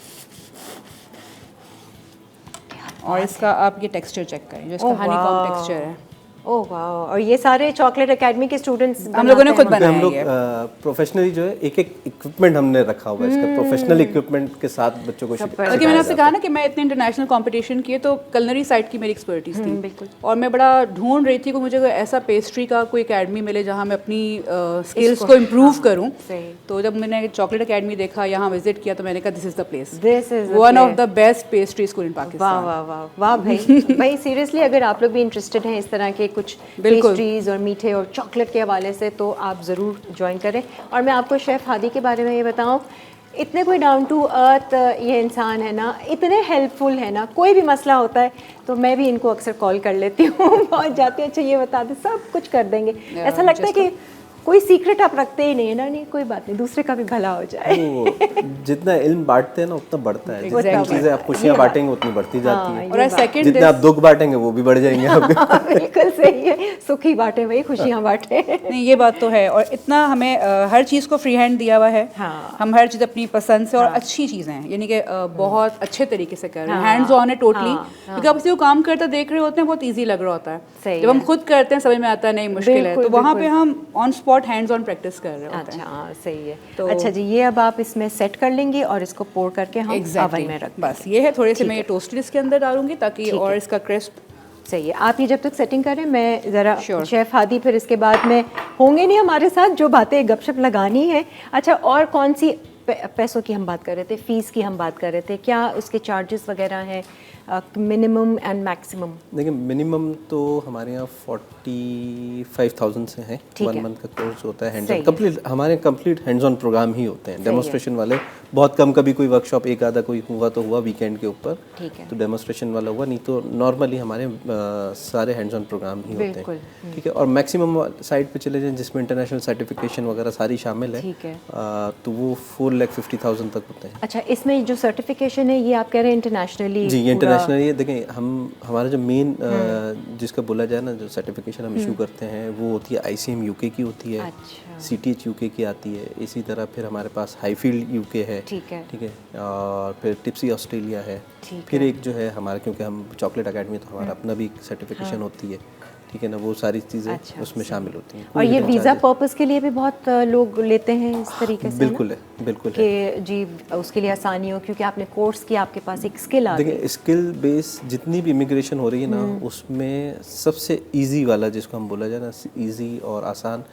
और इसका आप ये टेक्सचर चेक करें, जो इसका ओह, हनीकॉम्ब वाह। टेक्सचर है। ओह वाह। और ये सारे चॉकलेट एकेडमी के स्टूडेंट्स हम लोगों ने खुद क्योंकि हम बनाया लोग ये। प्रोफेशनली जो है एक एक इक्विपमेंट हमने रखा हुआ है, इसका प्रोफेशनल इक्विपमेंट के साथ बच्चों को बल्कि मैंने आपसे कहा ना कि मैं इतने इंटरनेशनल कंपटीशन किए, तो कलनरी साइड की मेरी एक्सपर्टीज थी, बिल्कुल। और मैं बड़ा ढूंढ रही थी कि मुझे कोई ऐसा पेस्ट्री का कोई एकेडमी मिले जहाँ मैं अपनी स्किल्स को इम्प्रूव करूँ। सही। तो जब मैंने चॉकलेट एकेडमी देखा, यहाँ विजिट किया, तो मैंने कहा this is the place, This is the one of place. The best pastry school इन वाह पाकिस्तान। वाह वाह वाह भाई भाई, सीरियसली अगर आप लोग भी इंटरेस्टेड हैं इस तरह के कुछ बिल्कुल। पेस्ट्रीज और मीठे और चॉकलेट के हवाले से, तो आप ज़रूर ज्वाइन करें। और मैं आपको शेफ़ हादी के बारे में ये बताऊं, इतने कोई डाउन टू अर्थ ये इंसान है ना, इतने हेल्पफुल है ना, कोई भी मसला होता है तो मैं भी इनको अक्सर कॉल कर लेती हूँ, पहुँच जाती हूँ, अच्छा ये बता दे, सब कुछ कर देंगे। ऐसा लगता है कि कोई सीक्रेट आप रखते ही नहीं है ना, नहीं कोई बात नहीं, दूसरे का भी भला हो जाए। तो जितना इल्म बांटते हैं ना उतना बढ़ता है। जितनी Exactly. चीज़ें आप खुशियाँ बांटेंगे उतनी बढ़ती जाती हाँ, है। और सेकंड जितने आप दुख बांटेंगे वो भी बढ़ जाएंगे आपके। बिल्कुल सही है, सुखी बांटे भाई, खुशियाँ बांटे। नहीं, ये बात तो है, और इतना हमें हर चीज़ को फ्री हैंड दिया हुआ है। हाँ। हम हर चीज़ अपनी पसंद से और अच्छी चीज़ें हैं, यानी कि बहुत अच्छे तरीके से कर रहे हैं, हाँ। हैंड्स ऑन है टोटली। हाँ, क्योंकि आप किसी को काम करते देख रहे होते हैं, बहुत ईजी लग रहा होता है। सही जब हम है। खुद करते हैं समझ में आता है नहीं मुश्किल है, बिल्कुल, तो वहाँ पे बिल्कुल। हम on spot hands on practice कर रहे होते हैं। अच्छा हाँ, सही है। तो- अच्छा जी, ये अब आप इसमें सेट कर लेंगी और इसको पोर करके हम Exactly. ओवन में रख बस ये है, थोड़े से मैं ये टोस्टेड इसके अंदर डालूंगी ताकि ठीक और है। इसका क्रिस्प। सही है। आप ये जब तक सेटिंग करें, मैं ज़रा Sure. शेफ़ हादी फिर इसके बाद में होंगे नहीं हमारे साथ, जो बातें गपशप लगानी है। अच्छा, और कौन सी पैसों की हम बात कर रहे थे, फ़ीस की हम बात कर रहे थे, क्या उसके चार्जेस वगैरह हैं, मिनिमम एंड मैक्सिमम? देखिए मिनिमम तो हमारे यहाँ 45,000 से है। ठीक 1 है। मंथ का कोर्स होता है, हैंड्स सही ऑन है। कंप्लीट, हमारे कंप्लीट हैंड्स ऑन प्रोग्राम ही होते हैं। है। डेमोस्ट्रेशन वाले बहुत कम, कभी कोई वर्कशॉप एक आधा कोई हुआ तो हुआ वीकेंड के ऊपर, ठीक है। तो डेमोस्ट्रेशन वाला हुआ, नहीं तो नॉर्मली हमारे सारे हैंड्स ऑन प्रोग्राम ही होते बिल्कुल। हैं। ठीक है। और मैक्सिमम साइड पे चले जाएं जिसमें इंटरनेशनल सर्टिफिकेशन वगैरह सारी शामिल है, ठीक है। तो वो 4,50,000 तक होते हैं। अच्छा, इसमें जो सर्टिफिकेशन है ये आप कह रहे हैं इंटरनेशनली? जी, ये इंटरनेशनल, ये देखें हम हमारा जो मेन जिसका बोला जाए ना, जो सर्टिफिकेशन हम इशू करते हैं वो होती है ICM UK की होती है, अच्छा। CTH UK की आती है, इसी तरह फिर हमारे पास हाईफील्ड UK है, ठीक है। ठीक है, और फिर टिप्सी ऑस्ट्रेलिया है, ठीक फिर एक जो है हमारा, क्योंकि हम चॉकलेट अकेडमी तो हमारा अपना भी सर्टिफिकेशन होती है, ठीक है ना, वो सारी चीज़ें उसमें शामिल होती हैं। और ये वीज़ा पर्पस के लिए भी बहुत लोग लेते हैं इस तरीके से? बिल्कुल है, बिल्कुल है कि जी उसके लिए आसानी हो, क्योंकि आपने कोर्स किया, आपके पास एक स्किल आ गई। देखिए, स्किल बेस जितनी भी इमिग्रेशन हो रही है ना, उसमें सबसे इजी वाला जिसको हम बोला जाए ना, इजी और आसान,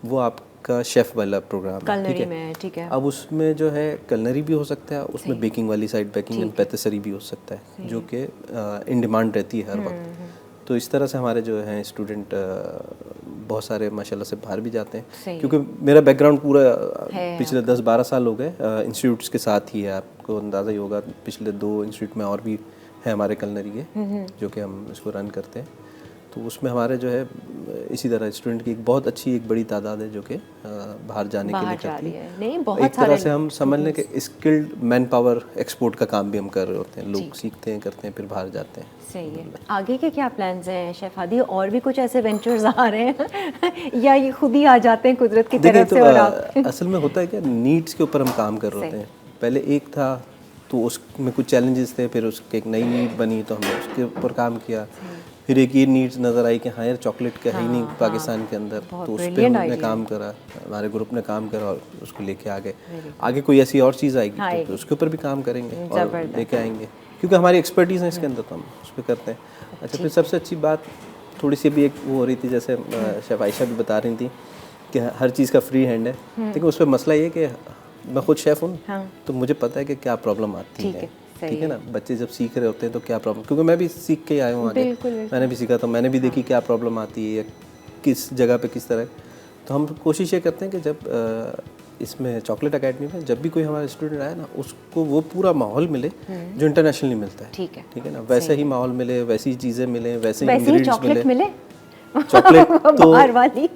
वो आपका शेफ़ वाला प्रोग्राम है, कलनरी में, ठीक है। अब उसमें जो है कलनरी भी हो सकता है, उसमें बेकिंग वाली साइड, बेकिंग एंड पैटिसरी भी हो सकता है, जो कि इन डिमांड रहती है हर वक्त। तो इस तरह से हमारे जो हैं स्टूडेंट बहुत सारे माशाल्लाह से बाहर भी जाते हैं, क्योंकि मेरा बैकग्राउंड पूरा पिछले 10-12 साल हो गए इंस्टीट्यूट्स के साथ ही है। आपको अंदाज़ा ही होगा, पिछले 2 इंस्टीट्यूट में और भी है हमारे कलनरी के, जो कि हम इसको रन करते हैं। तो उसमें हमारे जो है इसी तरह स्टूडेंट की एक बहुत अच्छी एक बड़ी तादाद है जो कि बाहर जाने के लिए करती है। नहीं, बहुत एक तरह से हम समझ लें कि स्किल्ड मैन पावर एक्सपोर्ट का काम भी हम कर रहे होते हैं। लोग सीखते हैं, करते हैं, फिर बाहर जाते हैं। सही है। आगे के क्या प्लान्स हैं शेफ हादी? और भी कुछ ऐसे वेंचर्स आ रहे हैं या ये खुद ही आ जाते हैं कुदरत की तरफ से? और आप असल में होता है क्या, नीड्स के ऊपर हम काम कर रहे होते हैं। पहले एक था तो उसमें कुछ चैलेंजेस थे, फिर उसके एक नई नीड बनी तो हमने उसके ऊपर काम किया। फिर एक ये नीड्स नज़र आई कि हाँ यार, चॉकलेट का है ही नहीं पाकिस्तान के अंदर, तो उस पर हमने काम करा, हमारे ग्रुप ने काम करा और उसको लेके आगे कोई ऐसी और चीज़ आएगी तो उसके ऊपर भी काम करेंगे और लेके आएंगे, क्योंकि हमारी एक्सपर्टीज़ है इसके अंदर, तो हम उस पर करते हैं। अच्छा, फिर सबसे अच्छी बात थोड़ी सी भी एक वो हो रही थी, जैसे शेफ आयशा भी बता रही थी कि हर चीज़ का फ्री हैंड है, लेकिन उस पर मसला ये कि मैं खुद शेफ़ हूँ, तो मुझे पता है कि क्या प्रॉब्लम आती है, ठीक है ना। बच्चे जब सीख रहे होते हैं तो क्या प्रॉब्लम, क्योंकि मैं भी सीख के आया हूँ आगे, मैंने भी सीखा, तो मैंने भी देखी क्या प्रॉब्लम आती है, किस जगह पे किस तरह। तो हम कोशिश ये करते हैं कि जब इसमें चॉकलेट एकेडमी में जब भी कोई हमारा स्टूडेंट आए ना, उसको वो पूरा माहौल मिले जो इंटरनेशनली मिलता है, ठीक है ना, वैसे ही माहौल मिले, वैसी चीज़ें मिले, वैसे ही इंग्रेडिएंट्स मिले। चॉकलेट तो बाहर वाली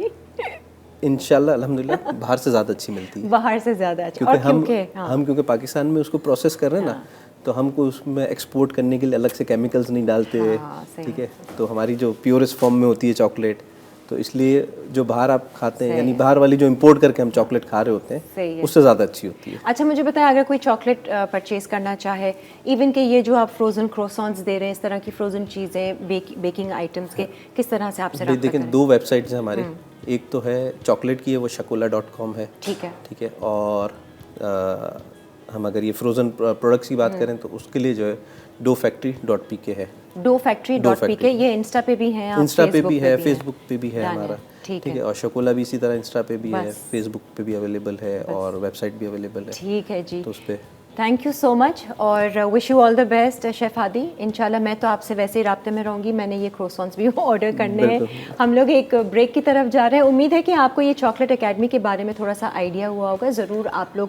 इंशाल्लाह अल्हम्दुलिल्लाह बाहर से ज़्यादा अच्छी मिलती है, बाहर से ज़्यादा अच्छी, क्योंकि हम क्योंकि पाकिस्तान में उसको प्रोसेस कर रहे हैं ना, तो हमको उसमें एक्सपोर्ट करने के लिए अलग से केमिकल्स नहीं डालते, ठीक है। तो हमारी जो प्योरेस्ट फॉर्म में होती है चॉकलेट, तो इसलिए जो बाहर आप खाते हैं, यानी बाहर वाली जो इंपोर्ट करके हम चॉकलेट खा रहे होते हैं, उससे ज़्यादा अच्छी होती है। अच्छा, मुझे बताएं, अगर कोई चॉकलेट परचेज़ करना चाहे, इवन कि ये जो आप फ्रोज़न क्रोसॉन्स दे रहे हैं, इस तरह की फ्रोज़न चीज़ें, बेकिंग आइटम्स के, किस तरह से आपसे रब्ता देखिए, 2 वेबसाइट्स हैं हमारी। एक तो है चॉकलेट की है, वो shakola.com है, ठीक है। और हम अगर ये फ्रोज़न प्रोडक्ट्स की बात करें तो उसके लिए जो है doughfactory.pk है। doughfactory.pk, ये इंस्टा पे भी है, इंस्टा पे भी है, फेसबुक पे भी है हमारा, ठीक है। और शकोला भी इसी तरह इंस्टा पे भी है, फेसबुक पे भी अवेलेबल है और वेबसाइट भी अवेलेबल है, ठीक है जी। तो उस पे थैंक यू सो मच और wish you all the best chef Hadi. इंशाल्लाह मैं तो आपसे वैसे ही राब्ते में रहूँगी, मैंने ये क्रोसॉन्स भी ऑर्डर करने हैं। हम लोग एक ब्रेक की तरफ जा रहे हैं। उम्मीद है कि आपको ये चॉकलेट एकेडमी के बारे में थोड़ा सा आइडिया हुआ होगा। ज़रूर आप लोग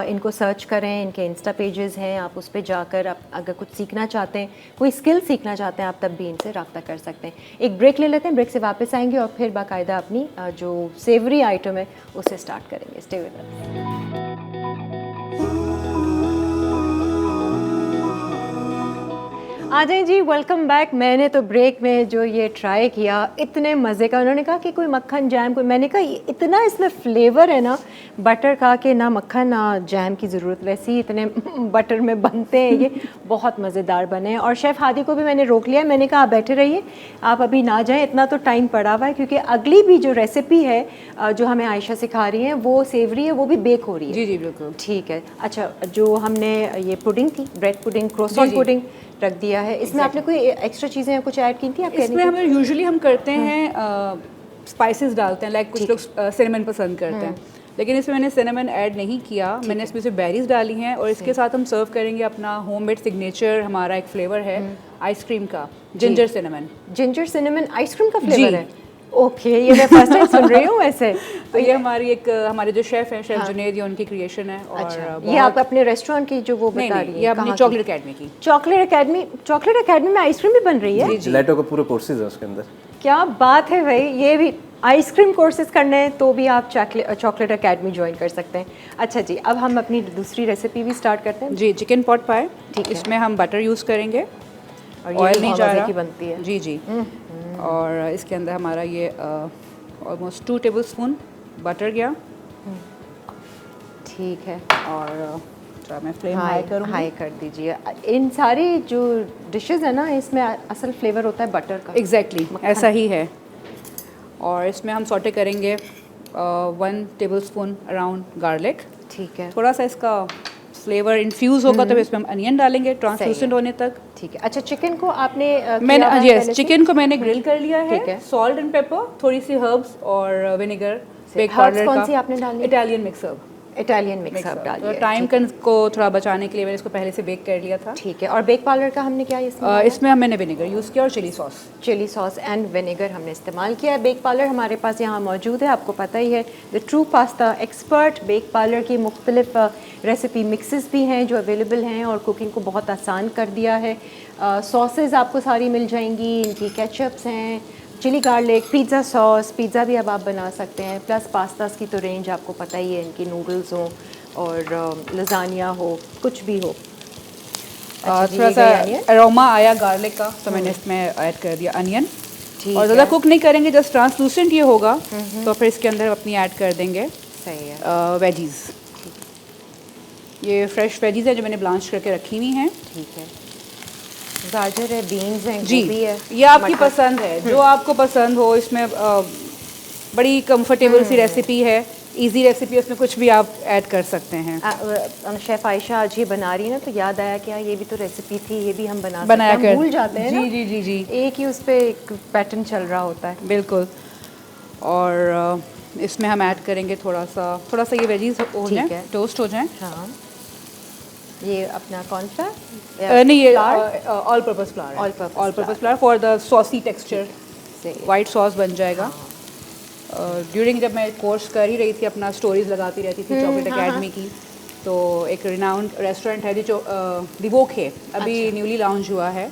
इनको सर्च करें, इनके इंस्टा पेजेस हैं, आप उस पर जाकर आप अगर कुछ सीखना चाहते हैं, कोई स्किल सीखना चाहते हैं, आप तब भी इनसे रब्ता कर सकते हैं। एक ब्रेक ले लेते हैं, ब्रेक से वापस आएंगे और फिर बाकायदा अपनी जो सेवरी आइटम है उसे स्टार्ट करेंगे। Stay with us. आ जाए जी, वेलकम बैक। मैंने तो ब्रेक में जो ये ट्राई किया, इतने मज़े का, उन्होंने कहा कि कोई मक्खन जैम, कोई, मैंने कहा इतना इसमें फ्लेवर है ना बटर का कि ना मक्खन ना जैम की ज़रूरत, वैसे ही इतने बटर में बनते हैं ये, बहुत मज़ेदार बने हैं। और शेफ़ हादी को भी मैंने रोक लिया, मैंने कहा आप बैठे रहिए, आप अभी ना जाएँ, इतना तो टाइम पड़ा हुआ है, क्योंकि अगली भी जो रेसिपी है जो हमें आयशा सिखा रही हैं वो सेवरी है, वो भी बेक हो रही है। जी जी बिल्कुल, ठीक है। अच्छा, जो हमने ये पुडिंग थी, ब्रेड पुडिंग, क्रोसॉन पुडिंग रख दिया है, इसमें आपने कोई एक्स्ट्रा चीज़ें कुछ ऐड की थी? आप इसमें हम यूजुअली हम करते हैं स्पाइसेस डालते हैं, लाइक कुछ लोग सिनेमन पसंद करते हैं, लेकिन इसमें मैंने सिनेमन ऐड नहीं किया, मैंने इसमें से बेरीज डाली हैं और इसके साथ हम सर्व करेंगे अपना होममेड सिग्नेचर, हमारा एक फ्लेवर है आइसक्रीम का, ginger cinnamon. Ginger cinnamon ice cream का फ्लेवर है? ओके, ये मैं फर्स्ट टाइम सुन रही हूँ वैसे। तो ये हमारे जो शेफ़ हैं, शेफ़ जुनेद, ये उनकी क्रिएशन है। और अच्छा, ये आप अपने रेस्टोरेंट की जो वो बता रही हैं? ये अपनी चॉकलेट एकेडमी की। चॉकलेट एकेडमी में आइसक्रीम भी बन रही है? जिलेटो का पूरा कोर्सेज है उसके अंदर। क्या बात है भाई, ये भी आइसक्रीम कोर्सेज करने हैं तो भी आप चॉकलेट एकेडमी ज्वाइन कर सकते हैं। अच्छा जी, अब हम अपनी दूसरी रेसिपी भी स्टार्ट करते हैं जी। चिकन पॉट पाए, ठीक है। इसमें हम बटर यूज़ करेंगे और ऑयल नहीं जा रहा की बनती है जी जी। और इसके अंदर हमारा ये ऑलमोस्ट 2 टेबलस्पून बटर गया, ठीक है। और मैं फ्लेम हाई करूँगी, हाई कर दीजिए। इन सारी जो डिशेस है ना, इसमें असल फ्लेवर होता है बटर का। एग्जैक्टली ऐसा ही है। और इसमें हम सॉटे करेंगे 1 टेबलस्पून अराउंड गार्लिक। ठीक है, थोड़ा सा इसका फ्लेवर इन्फ्यूज़ होगा तब इसमें हम अनियन डालेंगे ट्रांसलूसेंट होने तक। ठीक है। अच्छा, चिकन को आपने मैंने किया हुआ है यस पहले से? चिकन को मैंने ग्रिल कर लिया ठीक है। है, सॉल्ट एंड पेपर, थोड़ी सी हर्ब्स और विनेगर, बेक herbs पाउडर कौन का। सी आपने डाली? Italian mix herb. Italian mix आप डालिए। टाइम को थोड़ा बचाने के लिए मैंने इसको पहले से बेक कर लिया था। ठीक है। और बेक पाउडर का हमने क्या इसमें इसमें मैंने विनेगर यूज़ किया और chilli sauce. Chilli sauce and vinegar हमने इस्तेमाल किया है। बेक पार्लर हमारे पास यहाँ मौजूद है, आपको पता ही है, the true pasta expert. Bake parlour की मुख्तलिफ रेसिपी मिक्सेस भी हैं जो अवेलेबल हैं और कुकिंग को बहुत आसान कर दिया है। सॉसेज आपको सारी मिल जाएंगी, इनकी केचप्स हैं, chilli garlic, pizza sauce, pizza भी अब आप बना सकते हैं, प्लस पास्तास की तो रेंज आपको पता ही है, इनकी नूडल्स हों और लजानिया हो, कुछ भी हो। अच्छा, थोड़ा सा अरोमा आया गार्लिक का तो मैंने इसमें ऐड कर दिया अनियन। और ज़्यादा कुक नहीं करेंगे, जस्ट ट्रांसलूसेंट ये होगा तो फिर इसके अंदर अपनी ऐड कर देंगे सही है वेजीज़। ये फ्रेश वेजीज़ है जो मैंने ब्लांच करके रखी हुई हैं। ठीक है। गाजर है, बीन्स हैं, जी, गोभी है, ये आपकी पसंद है, जो आपको पसंद हो। इसमें बड़ी कंफर्टेबल सी रेसिपी है, इजी रेसिपी, उसमें कुछ भी आप ऐड कर सकते हैं। शेफ आयशा आज ये बना रही है ना तो याद आया कि ये भी तो रेसिपी थी, ये भी हम बनाया सकते हैं, हम भूल जाते हैं ना। जी जी जी जी, एक ही उस पे एक पैटर्न चल रहा होता है। बिल्कुल। और इसमें हम ऐड करेंगे थोड़ा सा ये वेजीज हो जाए, टोस्ट हो जाए। हाँ, ये अपना कौन सा नहीं, ये all purpose flower, all purpose flower for the saucy texture, white sauce बन जाएगा। ड्यूरिंग जब मैं कोर्स कर ही रही थी, अपना स्टोरीज लगाती रहती थी चॉकलेट एकेडमी की, तो एक रिनाउंड रेस्टोरेंट है जो दिवोक है, अभी न्यूली लॉन्च हुआ है,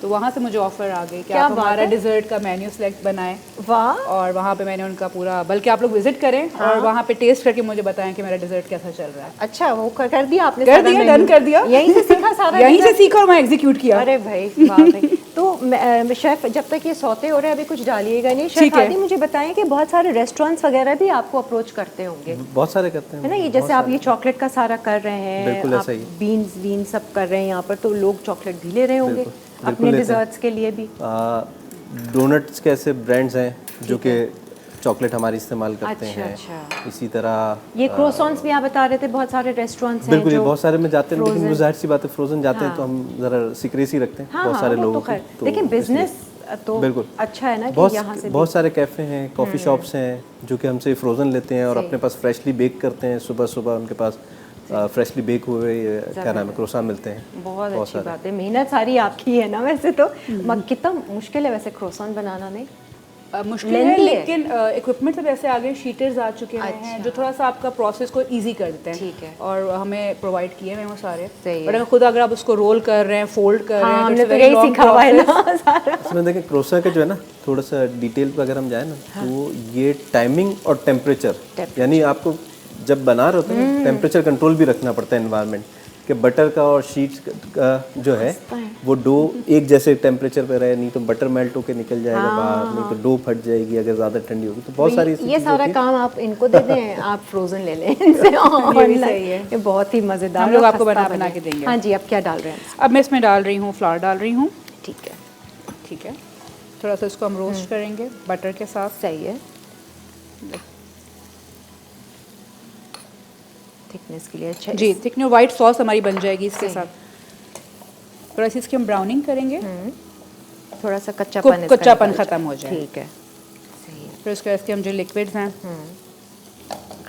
तो वहाँ से मुझे ऑफर आ गई कि आप हमारा डिज़र्ट का मेन्यू सेलेक्ट बनाएं। वाह। और वहाँ पे मैंने उनका पूरा, बल्कि आप लोग विजिट करें और वहाँ पे टेस्ट करके मुझे बताएं कि मेरा डिज़र्ट कैसा चल रहा है। अच्छा, वो कर दिया आपने? कर दिया, डन कर दिया। यहीं से सीखा सारा? यहीं से सीखा और मैं एग्जीक्यूट किया। अरे भाई, वाह भाई। तो शेफ जब तक ये सौते हो रहे हैं, अभी कुछ डालिएगा नहीं। शेफ आदि मुझे बताएं कि बहुत सारे रेस्टोरेंट्स वगैरह भी आपको अप्रोच करते होंगे? बहुत सारे करते हैं, है ना। ये जैसे आप ये चॉकलेट का सारा कर रहे हैं, आप बीन्स सब कर रहे हैं यहाँ पर, तो लोग चॉकलेट भी ले रहे होंगे अपने डिजर्ट्स के लिए भी? डोनट्स के ऐसे ब्रांड्स हैं जो कि चॉकलेट हमारी इस्तेमाल करते हैं। इसी तरह ये क्रोसॉन्स भी आप बता रहे थे, बहुत सारे रेस्टोरेंट्स हैं। बिल्कुल, ये बहुत सारे में जाते हैं, लेकिन जाहिर सी बात है फ्रोजन जाते हैं तो हम ज़रा सीक्रेसी रखते हैं बहुत सारे लोगों को। लेकिन बिजनेस तो बिल्कुल अच्छा है ना कि यहाँ से बहुत सारे कैफ़े हैं, कॉफ़ी शॉप्स हैं जो कि हमसे फ्रोज़न लेते हैं और अपने पास फ्रेशली बेक करते हैं। सुबह सुबह उनके पास फ्रेशली बेक हुए क्या नाम है क्रोसान मिलते हैं। बहुत अच्छी बात है। मेहनत सारी आपकी है ना वैसे तो। कितना मुश्किल है वैसे क्रोसान बनाना? नहीं मुश्किल है, लेकिन इक्विपमेंट सब ऐसे आ गए, शीटर्स आ चुके हैं जो थोड़ा सा आपका प्रोसेस को इजी कर देते हैं। ठीक है। और हमें प्रोवाइड किए हैं वो सारे। और खुद अगर आप उसको रोल कर रहे हैं, फोल्ड कर रहे हैं, हमने तो यही सीखा हुआ है ना सारा। इसमें देखिए क्रोसा के जो है ना, थोड़ा सा डिटेल पे अगर हम जाए ना, तो ये टाइमिंग और टेम्परेचर, यानी आपको जब बना रहे होते हैं टेम्परेचर कंट्रोल भी रखना पड़ता है एनवायरनमेंट कि बटर का और शीट्स का जो है वो डो एक जैसे टेम्परेचर पे रहे, नहीं तो बटर मेल्ट होके निकल जाएगा बाहर, नहीं तो डो फट जाएगी अगर ज़्यादा ठंडी होगी। तो बहुत सारी ये सारा काम आप इनको दे दें, आप फ्रोजन ले लें इनसे ऑनलाइन। ये बहुत ही मज़ेदार, हम लोग आपको बना के देंगे। हाँ जी, अब क्या डाल रहे हैं? अब मैं इसमें डाल रही हूँ फ्लावर डाल रही हूँ। ठीक है, ठीक है। थोड़ा सा इसको हम रोस्ट करेंगे बटर के साथ। सही है, थिकनेस के लिए अच्छा जी। थिकनेस वाइट सॉस हमारी बन जाएगी इसके साथ। थोड़ा सी इसकी हम ब्राउनिंग करेंगे, थोड़ा सा कच्चापन खत्म हो जाए। ठीक है, सही है। फिर उसके बाद इसके हम जो लिक्विड्स हैं,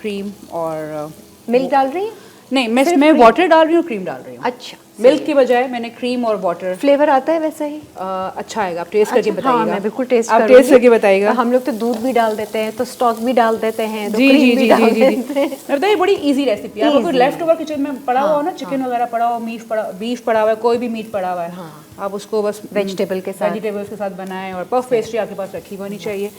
क्रीम और मिल्क डाल रही हैं? नहीं, मैं इसमें वाटर डाल रही हूँ, क्रीम डाल रही हूँ। अच्छा, मिल्क की बजाय मैंने क्रीम और वाटर। फ्लेवर आता है वैसा ही? अच्छा आएगा, आप टेस्ट करके बताइएगा। हाँ, मैं बिल्कुल टेस्ट आप टेस्ट करके बताइएगा। हम लोग तो दूध भी डाल देते हैं, तो स्टॉक भी डाल देते हैं, तो जी क्रीम जी भी जी डाल जी देते हैं। मैं बताइए, बड़ी इजी रेसिपी है। आपको लेफ्ट ओवर किचन में पड़ा हुआ हो ना, चिकन वगैरह पड़ा हो, बीफ पड़ा हुआ है, कोई भी मीट पड़ा हुआ है, आप उसको बस वेजिटेबल्स के साथ बनाएं। और पफ पेस्ट्री आपके पास रखी होनी चाहिए।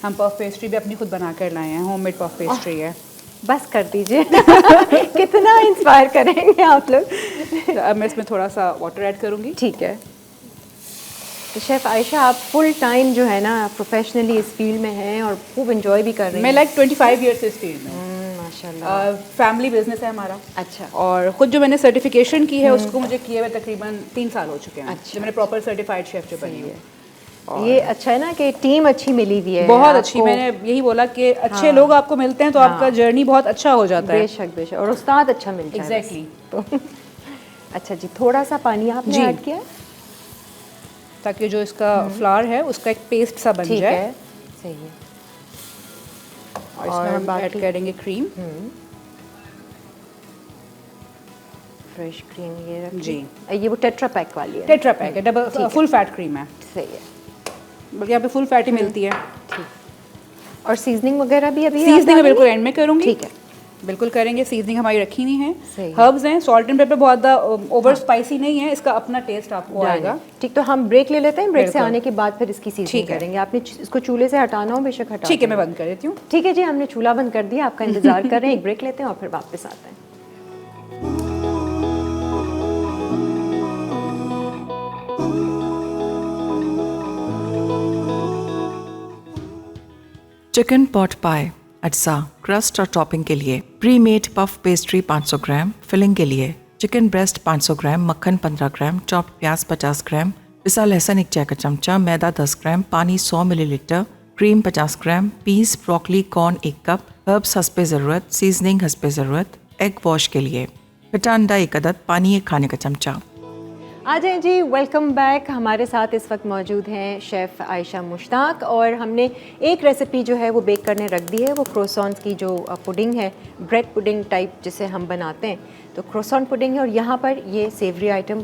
हम पफ पेस्ट्री भी अपनी खुद बना कर लाए हैं, होममेड पफ पेस्ट्री है। बस कर दीजिए। कितना इंस्पायर करेंगे आप लोग। अब मैं इसमें थोड़ा सा वाटर ऐड करूँगी। ठीक है। तो शेफ़ आयशा, आप फुल टाइम जो है ना प्रोफेशनली इस फील्ड में हैं और खूब एंजॉय भी कर रही हैं। मैं लाइक 25 ईयर्स से इस फील्ड में। माशाल्लाह। फैमिली बिजनेस है हमारा। अच्छा। और खुद जो मैंने सर्टिफिकेशन की है उसको मुझे किए हुए तकरीबन 3 साल हो चुके हैं। अच्छा, जो मैंने प्रॉपर सर्टिफाइड शेफ जो बनी है। ये अच्छा है ना कि टीम अच्छी मिली हुई है बहुत अच्छी, आपको। मैंने यही बोला कि अच्छे लोग आपको मिलते हैं तो आपका जर्नी बहुत अच्छा हो जाता है। बेशक बेशक, और उस्ताद अच्छा मिलता है बस। एग्जैक्टली। तो अच्छा जी, थोड़ा सा पानी आपने जी। ऐड किया है? ताकि जो इसका फ्लावर है उसका एक पेस्ट सा बन ठीक जाए। है, सही है। और इसमें हम ऐड करेंगे क्रीम। फ्रेश क्रीम ये रखी। जी। ये वो टेट्रा पैक वाली है। टेट्रा पैक है, डबल फुल फैट क्रीम है, सही है। बल्कि यहाँ पे फुल फैट ही मिलती है। ठीक। और सीजनिंग वगैरह भी अभी आप सीजनिंग मैं डालेंगे? बिल्कुल एंड में करूँगी। ठीक है, बिल्कुल करेंगे। सीजनिंग हमारी रखी हुई है, सही है। हर्ब्स हैं, सॉल्ट एंड पेपर बहुत ज़्यादा ओवर स्पाइसी नहीं है, इसका अपना टेस्ट आपको आएगा। ठीक, तो हम ब्रेक ले लेते हैं, ब्रेक से बिल्कुल। आने के बाद फिर इसकी सीजनिंग ठीक है। करेंगे। आपने इसको चूल्हे से हटाना हो बेशक हटा ठीक है, मैं दें। बंद कर देती हूँ। ठीक है जी, हमने चूल्हा बंद कर दिया, आपका इंतजार कर रहे हैं। एक ब्रेक लेते हैं और फिर वापस आते हैं। चिकन पॉट पाई अज्जा क्रस्ट और टॉपिंग के लिए प्री मेड पफ पेस्ट्री 500 ग्राम, फिलिंग के लिए चिकन ब्रेस्ट 500 ग्राम, मक्खन 15 ग्राम, चॉप्ड प्याज 50 ग्राम, पिसा लहसुन 1 चाय का चमचा, मैदा 10 ग्राम, पानी 100 millilitre, cream 50 gram, peas, broccoli, corn 1 cup, herbs हस्बे ज़रूरत, सीजनिंग हस्बे ज़रूरत, एग वॉश के लिए पिटा अंडा 1 अदद, पानी 1 खाने का चमचा। आ जाएं जी, वेलकम बैक। हमारे साथ इस वक्त मौजूद हैं शेफ़ आयशा मुश्ताक, और हमने एक रेसिपी जो है वो बेक करने रख दी है। वो क्रोसॉन्स की जो पुडिंग है, ब्रेड पुडिंग टाइप जिसे हम बनाते हैं, तो क्रोसॉन पुडिंग है। और यहाँ पर ये savoury item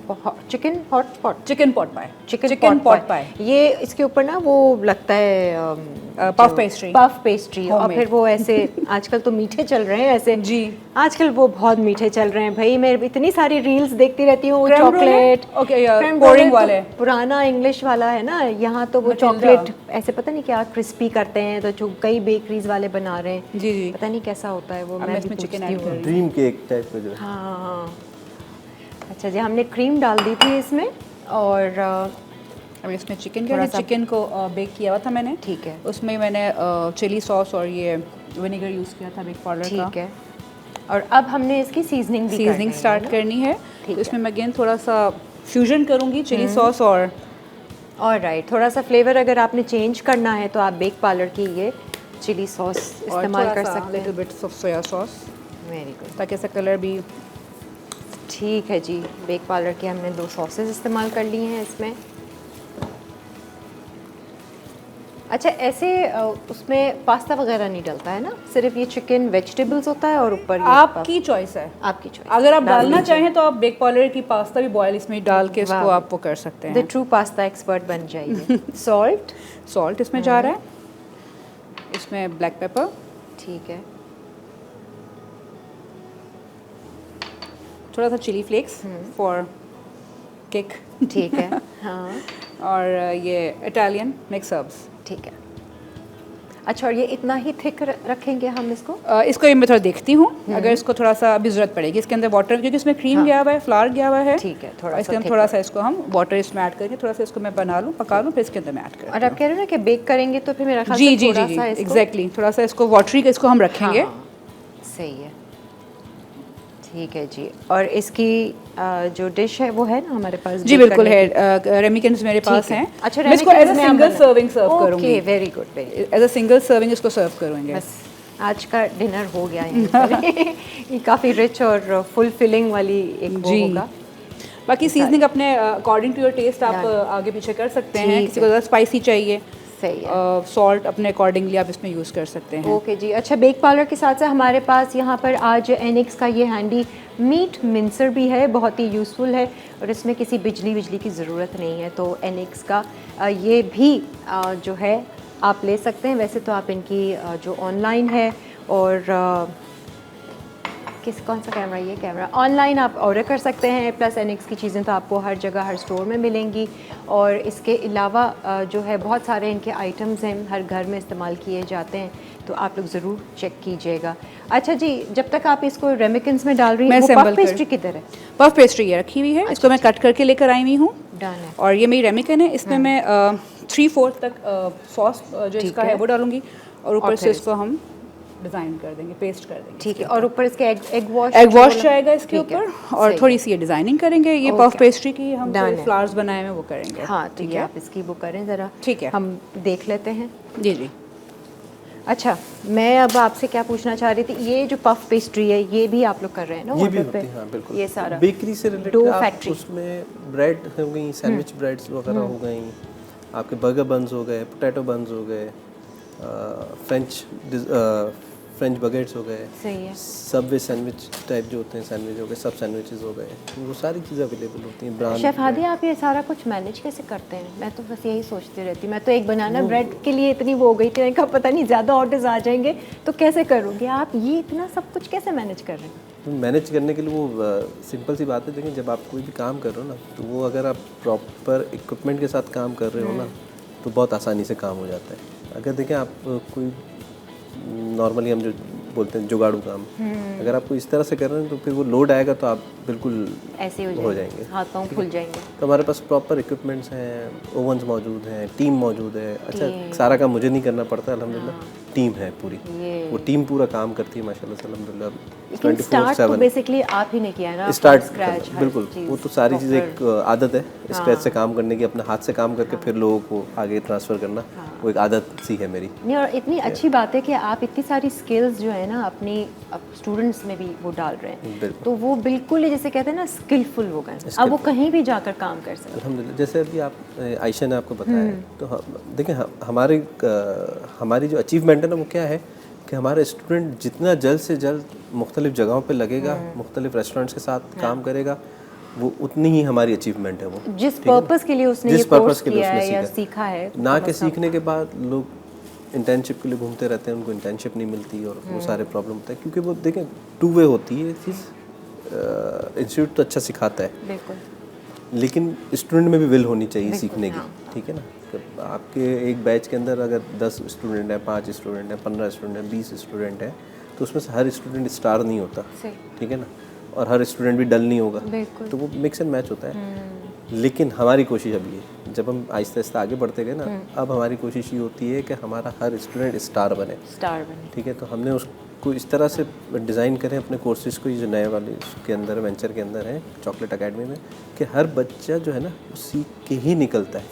chicken hot pot, chicken pot pie, chicken pot pie, ये इसके ऊपर ना वो लगता है पफ पेस्ट्री, पफ पेस्ट्री। और फिर वो ऐसे आजकल तो मीठे चल रहे हैं ऐसे जी, आजकल वो बहुत मीठे चल रहे हैं भाई। मैं इतनी सारी रील्स देखती रहती हूँ। Creme brulee? Chocolate, Okay, Creme pouring brulee वाले। तो पुराना इंग्लिश वाला है ना, यहाँ तो वो Matilda। चॉकलेट ऐसे पता नहीं क्या क्रिस्पी करते हैं, तो जो कई बेकरीज वाले बना रहे हैं। जी जी। पता नहीं कैसा होता है वो, अब मैं मैं भी इसमें चिकन पूछती ऐड हूँ। कर ड्रीम केक टाइप में जो है। हाँ, अच्छा जी, हमने क्रीम डाल दी थी इसमें, और अब इसमें चिकन थोड़ा का सा- चिकन को बेक किया हुआ था मैंने। ठीक है, उसमें मैंने चिली सॉस और ये विनेगर यूज़ किया था बेक पाउडर का। ठीक है। और अब हमने इसकी सीजनिंग भी सीजनिंग स्टार्ट करनी है, तो इसमें मैं अगेन थोड़ा सा फ्यूजन करूँगी चिली सॉस और ऑलराइट। थोड़ा सा फ्लेवर अगर आपने चेंज करना है तो आप बेक पार्लर की ये चिली सॉस इस्तेमाल कर सकते हैं। Little bits of soya sauce, very good, ताकि इसका कलर भी ठीक है जी। बेक पार्लर के हमने 2 सॉसेस इस्तेमाल कर लिए हैं इसमें। अच्छा, ऐसे उसमें पास्ता वगैरह नहीं डलता है ना, सिर्फ ये चिकन वेजिटेबल्स होता है और ऊपर ये आपकी चॉइस है। आपकी चॉइस। अगर आप डालना चाहें तो आप बेक पाउडर की पास्ता भी बॉयल इसमें डाल के इसको आप वो कर सकते द हैं। ट्रू पास्ता एक्सपर्ट बन जाइए। सॉल्ट, सॉल्ट इसमें जा रहा है, इसमें ब्लैक पेपर, ठीक है, थोड़ा सा चिली फ्लेक्स फॉर किक, ठीक है, हाँ, और ये इटालियन मिक्स हर्ब्स। ठीक है। अच्छा, और ये इतना ही थिक रखेंगे हम इसको? इसको ये मैं थोड़ा देखती हूँ, अगर इसको थोड़ा सा अभी ज़रूरत पड़ेगी इसके अंदर वाटर, क्योंकि इसमें क्रीम गया हुआ है, फ्लावर गया हुआ है। ठीक है, और इसके अंदर थोड़ा सा इसको हम वाटर इसमें ऐड करेंगे, थोड़ा सा इसको मैं बना लूँ, पका लूँ, फिर इसके अंदर मैं ऐड करूँ। और आप कह रहे हो ना कि बेक करेंगे तो फिर मेरा ख्याल जी से जी थोड़ा जी सा जी, इसको- एग्जैक्टली, थोड़ा सा इसको वाटरी इसको हम रखेंगे। हाँ, सही है, ठीक है जी। और इसकी जो डिश है वो है ना हमारे पास? जी bake बिल्कुल करने है, रेमिकेंस मेरे की? पास ठीक है। हैं। अच्छा, मैं इसको एज अ रेमिकेन्स में हम सिंगल बना- सर्विंग सर्व ओके, करूँगी, very good, very as a single serving इसको सर्व करूँगे। बस आज का डिनर हो गया यहीं पर। ये काफ़ी रिच और फुल फिलिंग वाली एक वो जी। होगा। बाकी सीजनिंग अपने अकॉर्डिंग टू योर टेस्ट आप आगे पीछे कर सकते हैं, ठीक किसी को ज़्यादा स्पाइसी चाहिए, सही है, सॉल्ट अपने अकॉर्डिंगली आप इसमें यूज़ कर सकते हैं। ओके जी। अच्छा, बेक पार्लर के साथ साथ हमारे पास यहाँ पर आज एनिक्स का ये हैंडी मीट मिंसर भी है, बहुत ही यूज़फुल है और इसमें किसी बिजली की ज़रूरत नहीं है। तो एनिक्स का ये भी जो है आप ले सकते हैं। वैसे तो आप इनकी जो ऑनलाइन है और कौन सा कैमरा, ये कैमरा ऑनलाइन आप ऑर्डर कर सकते हैं। प्लस एनिक्स की चीज़ें तो आपको हर जगह हर स्टोर में मिलेंगी। और इसके अलावा जो है बहुत सारे इनके आइटम्स हैं, हर घर में इस्तेमाल किए जाते हैं, तो आप लोग ज़रूर चेक कीजिएगा। अच्छा जी, जब तक आप इसको रेमिकेन्स में डाल रही हैं, वो पफ पेस्ट्री किधर है? पफ पेस्ट्री ये रखी हुई है, इसको मैं कट करके लेकर आई हुई हूँ। डन है। और ये मेरी रेमिकन है, इसमें मैं 3/4 तक सॉस जो इसका है वो डालूंगी, और ऊपर से इसको हम डिज़ाइन कर देंगे, पेस्ट कर देंगे। ठीक है, और ऊपर इसके एग वॉश जाएगा इसके ऊपर, और थोड़ी सी ये डिज़ाइनिंग करेंगे। ये पफ पेस्ट्री की हम फ्लावर्स बनाए हैं वो करेंगे। हाँ, तो ये आप इसकी वो करें ज़रा, ठीक है, हम देख लेते हैं। जी जी। अच्छा, मैं अब आपसे क्या पूछना चाह रही थी, ये जो पफ पेस्ट्री है ये भी आप लोग कर रहे हैं ना? ये भी होती है, हाँ बिल्कुल। ये सारा बेकरी से रिलेटेड डो आप फैक्ट्री, उसमें ब्रेड हो गई, सैंडविच ब्रेड्स वगैरह हो गई, आपके बर्गर बन्स हो गए, पोटैटो बन्स हो गए, फ्रेंच बगेट्स हो गए, सही है, सबवे सैंडविच टाइप जो होते हैं सैंडविच हो गए, सब सैंडविचेस हो गए, वो सारी चीज़ें अवेलेबल होती हैं। ब्रांड शेफ हादी, आप ये सारा कुछ मैनेज कैसे करते हैं? मैं तो बस यही सोचती रहती, मैं तो एक बनाना ब्रेड के लिए इतनी वो हो गई थी का पता नहीं ज़्यादा ऑर्डर्स आ जाएंगे तो कैसे करोगे आप, ये इतना सब कुछ कैसे मैनेज कर रहे हैं? तो मैनेज करने के लिए वो सिंपल सी बात है, लेकिन जब आप कोई भी काम कर रहे हो ना, तो वो अगर आप प्रॉपर इक्विपमेंट के साथ काम कर रहे हो ना, तो बहुत आसानी से काम हो जाता है। अगर देखें आप कोई नॉर्मली हम जो बोलते हैं जुगाड़ू काम, अगर आपको इस तरह से कर रहे हैं तो फिर वो लोड आएगा तो आप बिल्कुल ऐसे हो जाएंगे, हाथ पाँव फूल जाएंगे। तो हमारे पास प्रॉपर इक्विपमेंट्स हैं, ओवन्स मौजूद हैं, टीम मौजूद है। अच्छा, सारा काम मुझे नहीं करना पड़ता, अल्हम्दुलिल्लाह टीम है पूरी, वो टीम पूरा काम करती है माशाल्लाह से, अल्हम्दुलिल्लाह। 24/7 बेसिकली आप ही ने किया है ना स्टार्ट स्क्रैच? बिल्कुल, वो तो सारी चीज़ें एक आदत है स्क्रैच से काम करने की, अपने हाथ से काम करके फिर लोगों को आगे ट्रांसफ़र करना, वो एक आदत सी है मेरी। नहीं, और इतनी अच्छी बात है कि आप इतनी सारी स्किल्स जो है ना अपनी स्टूडेंट्स में भी वो डाल रहे हैं, तो वो बिल्कुल ही जैसे कहते हैं ना स्किलफुल हो गए, अब वो कहीं भी जाकर काम कर सकते हैं। अल्हम्दुलिल्लाह, जैसे अभी आप आयशा ने आपको बताया, तो देखें हमारी जो अचीवमेंट है ना, वो क्या है कि हमारा स्टूडेंट जितना जल्द से जल्द मुख्तलिफ जगहों पे लगेगा, मुख्तलिफ रेस्टोरेंट्स के साथ काम करेगा, वो उतनी ही हमारी अचीवमेंट है। वो जिस पर्पस के लिए उसने ये कोर्स किया है या सीखा है, ना कि सीखने के बाद लोग इंटर्नशिप के लिए घूमते रहते हैं, उनको इंटर्नशिप नहीं मिलती और वो सारे प्रॉब्लम होते हैं, क्योंकि वो देखें 2 वे होती है चीज़। इंस्टीट्यूट तो अच्छा सिखाता है बिल्कुल, लेकिन स्टूडेंट में भी विल होनी चाहिए सीखने की, ठीक है ना। आपके एक बैच के अंदर अगर 10 स्टूडेंट हैं, 5 स्टूडेंट हैं, 15 स्टूडेंट हैं, 20 स्टूडेंट हैं, तो उसमें से हर स्टूडेंट स्टार नहीं होता, ठीक है ना, और हर स्टूडेंट भी डल नहीं होगा, तो वो मिक्स एंड मैच होता है। लेकिन हमारी कोशिश अभी है, जब हम आहिस्ता आहिस्ता आगे बढ़ते गए ना, अब हमारी कोशिश ये होती है कि हमारा हर स्टूडेंट स्टार बने, ठीक है। तो हमने उसको इस तरह से डिज़ाइन करें अपने कोर्सेज को, ये जो नए वाले के अंदर वेंचर के अंदर है चॉकलेट अकेडमी में, कि हर बच्चा जो है ना वो सीख के ही निकलता है,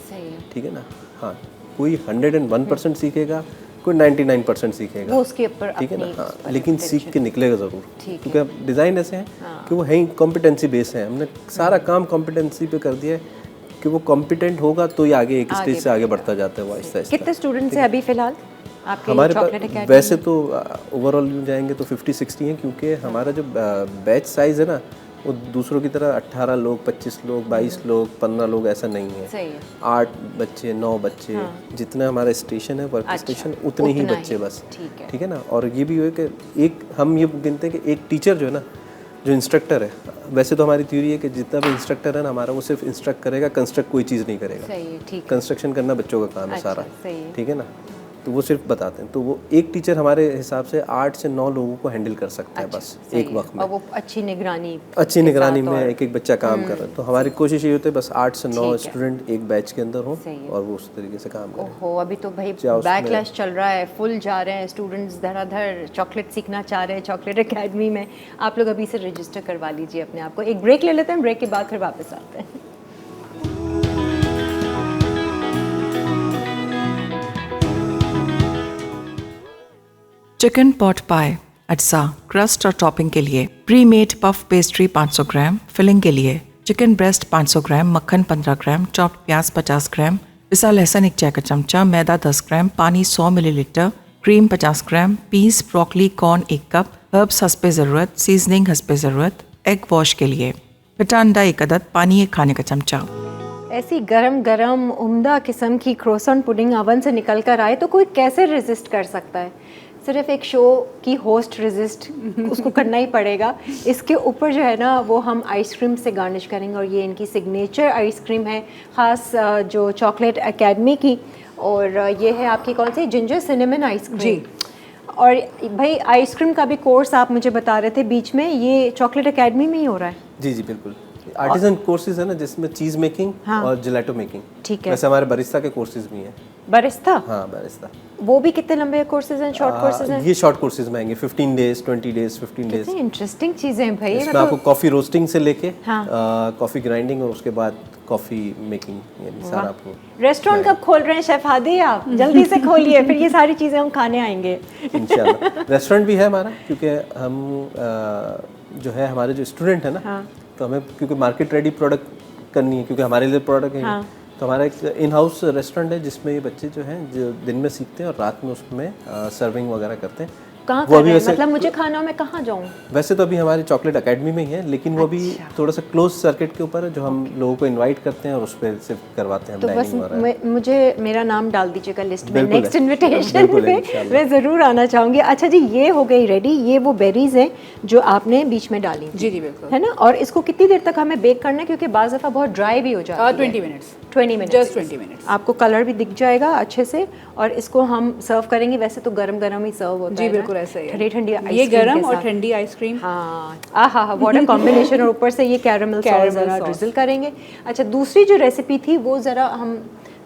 ठीक है ना। हाँ, कोई 101% सीखेगा, कोई 99% सीखेगा, वो उसके ऊपर, ठीक है ना। हाँ, लेकिन सीख के निकलेगा ज़रूर, क्योंकि अब डिज़ाइन ऐसे हैं कि वो है कॉम्पिटेंसी बेस है। हमने सारा काम कॉम्पिटेंसी पे कर दिया है कि वो कॉम्पिटेंट होगा तो ही आगे एक स्टेज से आगे बढ़ता जाता है वो आहिस्ता आहिस्ता। कितने स्टूडेंट्स हैं अभी फ़िलहाल आपके हमारे चॉकलेट पास? अकेडमी? वैसे तो ओवरऑल यूँ जाएंगे तो 50-60 हैं, क्योंकि हमारा जो बैच साइज़ है ना, वो दूसरों की तरह 18 लोग, 25 लोग, 22 लोग, 15 लोग ऐसा नहीं है। सही है। 8 बच्चे, 9 बच्चे, जितना हमारा स्टेशन है, वर्क स्टेशन, उतने ही बच्चे बस, ठीक है ना। और ये भी है कि एक हम ये गिनते हैं कि एक टीचर जो है ना, जो इंस्ट्रक्टर है, वैसे तो हमारी थ्योरी है कि जितना भी इंस्ट्रक्टर है ना हमारा, वो सिर्फ इंस्ट्रक्ट करेगा, कंस्ट्रक्ट कोई चीज़ नहीं करेगा। सही है, ठीक है। कंस्ट्रक्शन करना बच्चों का काम है सारा, सही है। ठीक है ना। तो वो सिर्फ बताते हैं, तो वो एक टीचर हमारे हिसाब से 8 से 9 लोगों को हैंडल कर सकता है बस एक वक्त में, और वो अच्छी निगरानी में एक बच्चा काम कर रहा है। तो हमारी कोशिश ये होती है बस 8 से 9 स्टूडेंट एक बैच के अंदर हों और वो उस तरीके से काम करें। ओहो, अभी तो भाई बैकलैश चल रहा है, फुल जा रहे हैं स्टूडेंट्स धड़ाधड़, चॉकलेट सीखना चाह रहे हैं चॉकलेट अकेडमी में। आप लोग अभी से रजिस्टर करवा लीजिए अपने आप को। एक ब्रेक ले लेते हैं, ब्रेक के बाद फिर वापस आते हैं। चिकन पॉट पाई अज्जा क्रस्ट और टॉपिंग के लिए, प्री मेड पफ पेस्ट्री 500 ग्राम, फिलिंग के लिए चिकन ब्रेस्ट 500 ग्राम, मक्खन 15 ग्राम, चॉप्ड प्याज 50 ग्राम, पिसा लहसुन 1 चाय का चमचा, मैदा 10 ग्राम, पानी 100 millilitre, cream 50 gram, peas, broccoli, corn 1 cup, herbs हस्बे ज़रूरत, सीजनिंग हस्बे ज़रूरत, एग वॉश के लिए फटा अंडा 1 अदद, पानी 1 खाने का चमचा। ऐसी गरम गरम उम्दा किस्म की क्रोसन पुडिंग ओवन से निकल कर आए तो कोई कैसे रेजिस्ट कर सकता है। सिर्फ एक शो की होस्ट रेजिस्ट उसको करना ही पड़ेगा। इसके ऊपर जो है ना वो हम आइसक्रीम से गार्निश करेंगे और ये इनकी सिग्नेचर आइसक्रीम है, ख़ास जो चॉकलेट अकेडमी की। और ये है आपकी कौन सी, जिंजर सिनेमन आइसक्रीम जी। और भाई आइसक्रीम का भी कोर्स आप मुझे बता रहे थे बीच में, ये चॉकलेट अकेडमी में ही हो रहा है? जी जी बिल्कुल, आर्टिजन कोर्सेज है ना, जिसमें चीज़ मेकिंग और जिलेटो मेकिंग, ठीक है। वैसे हमारे बरिस्ता के कोर्सेज भी हैं। बरिस्ता, हाँ बैरिस्ता। वो भी कितने लंबे कोर्सेज हैं, शॉर्ट कोर्सेज हैं? ये शॉर्ट कोर्सेज में आएंगे 15 डेज, 20 डेज, 15 डेज। कितनी इंटरेस्टिंग चीज़ें हैं भाई। इसमें आपको कॉफ़ी रोस्टिंग से लेके हाँ। कॉफ़ी ग्राइंडिंग और उसके बाद कॉफ़ी मेकिंग, यानी सारा आपको। रेस्टोरेंट कब खोल रहे हैं शेफ हादी आप? जल्दी से खोलिए, फिर ये सारी चीज़ें हम खाने आएंगे। इंशाल्लाह। रेस्टोरेंट भी है हमारा, क्योंकि हम जो है हमारे जो स्टूडेंट है ना, हाँ। तो हमें क्योंकि मार्केट रेडी प्रोडक्ट करनी है, क्योंकि हमारे लिए प्रोडक्ट है, हाँ। तो हमारा एक इन हाउस रेस्टोरेंट है जिसमें ये बच्चे जो हैं जो दिन में सीखते हैं और रात में उसमें सर्विंग वगैरह करते हैं। कहाँ वो कर अभी रहे हैं? वैसे मतलब मुझे खाना मैं कहाँ जाऊँ? वैसे तो अभी हमारी चॉकलेट एकेडमी में ही है, लेकिन वो भी थोड़ा सा क्लोज सर्किट के ऊपर है, जो हम लोगों को इनवाइट करते हैं और उस पर सिर्फ करवाते हैं तो बस डाइनिंग वगैरह। मुझे मेरा नाम डाल दीजिएगा लिस्ट में, बिल्कुल नेक्स्ट है। इनविटेशन बिल्कुल है, पे इंशाल्लाह। मैं ज़रूर आना चाहूँगी। अच्छा जी, ये हो गई रेडी, ये वो बेरीज हैं जो आपने बीच में डाली थी। जी जी बिल्कुल। है ना? और इसको कितनी देर तक हमें बेक करना है, क्योंकि बाज़ दफ़ा बहुत ड्राई भी हो जाती है? 20 मिनट्स। 20 minute, Just 20 minutes। आपको कलर भी दिख जाएगा अच्छे से, और इसको हम सर्व करेंगे। वैसे तो गरम गरम ही सर्व होता जी है ना? बिल्कुल ऐसा ही है। ठंडी ठंडी ये आइसक्रीम गरम के और साथ। ठंडी आइसक्रीम। हाँ, आहा हा, व्हाट अ कॉम्बिनेशन। और ऊपर से ये कैरमल सॉस Caramel ज़रा sauce। ड्रिजल करेंगे। अच्छा, दूसरी जो रेसिपी थी वो ज़रा हम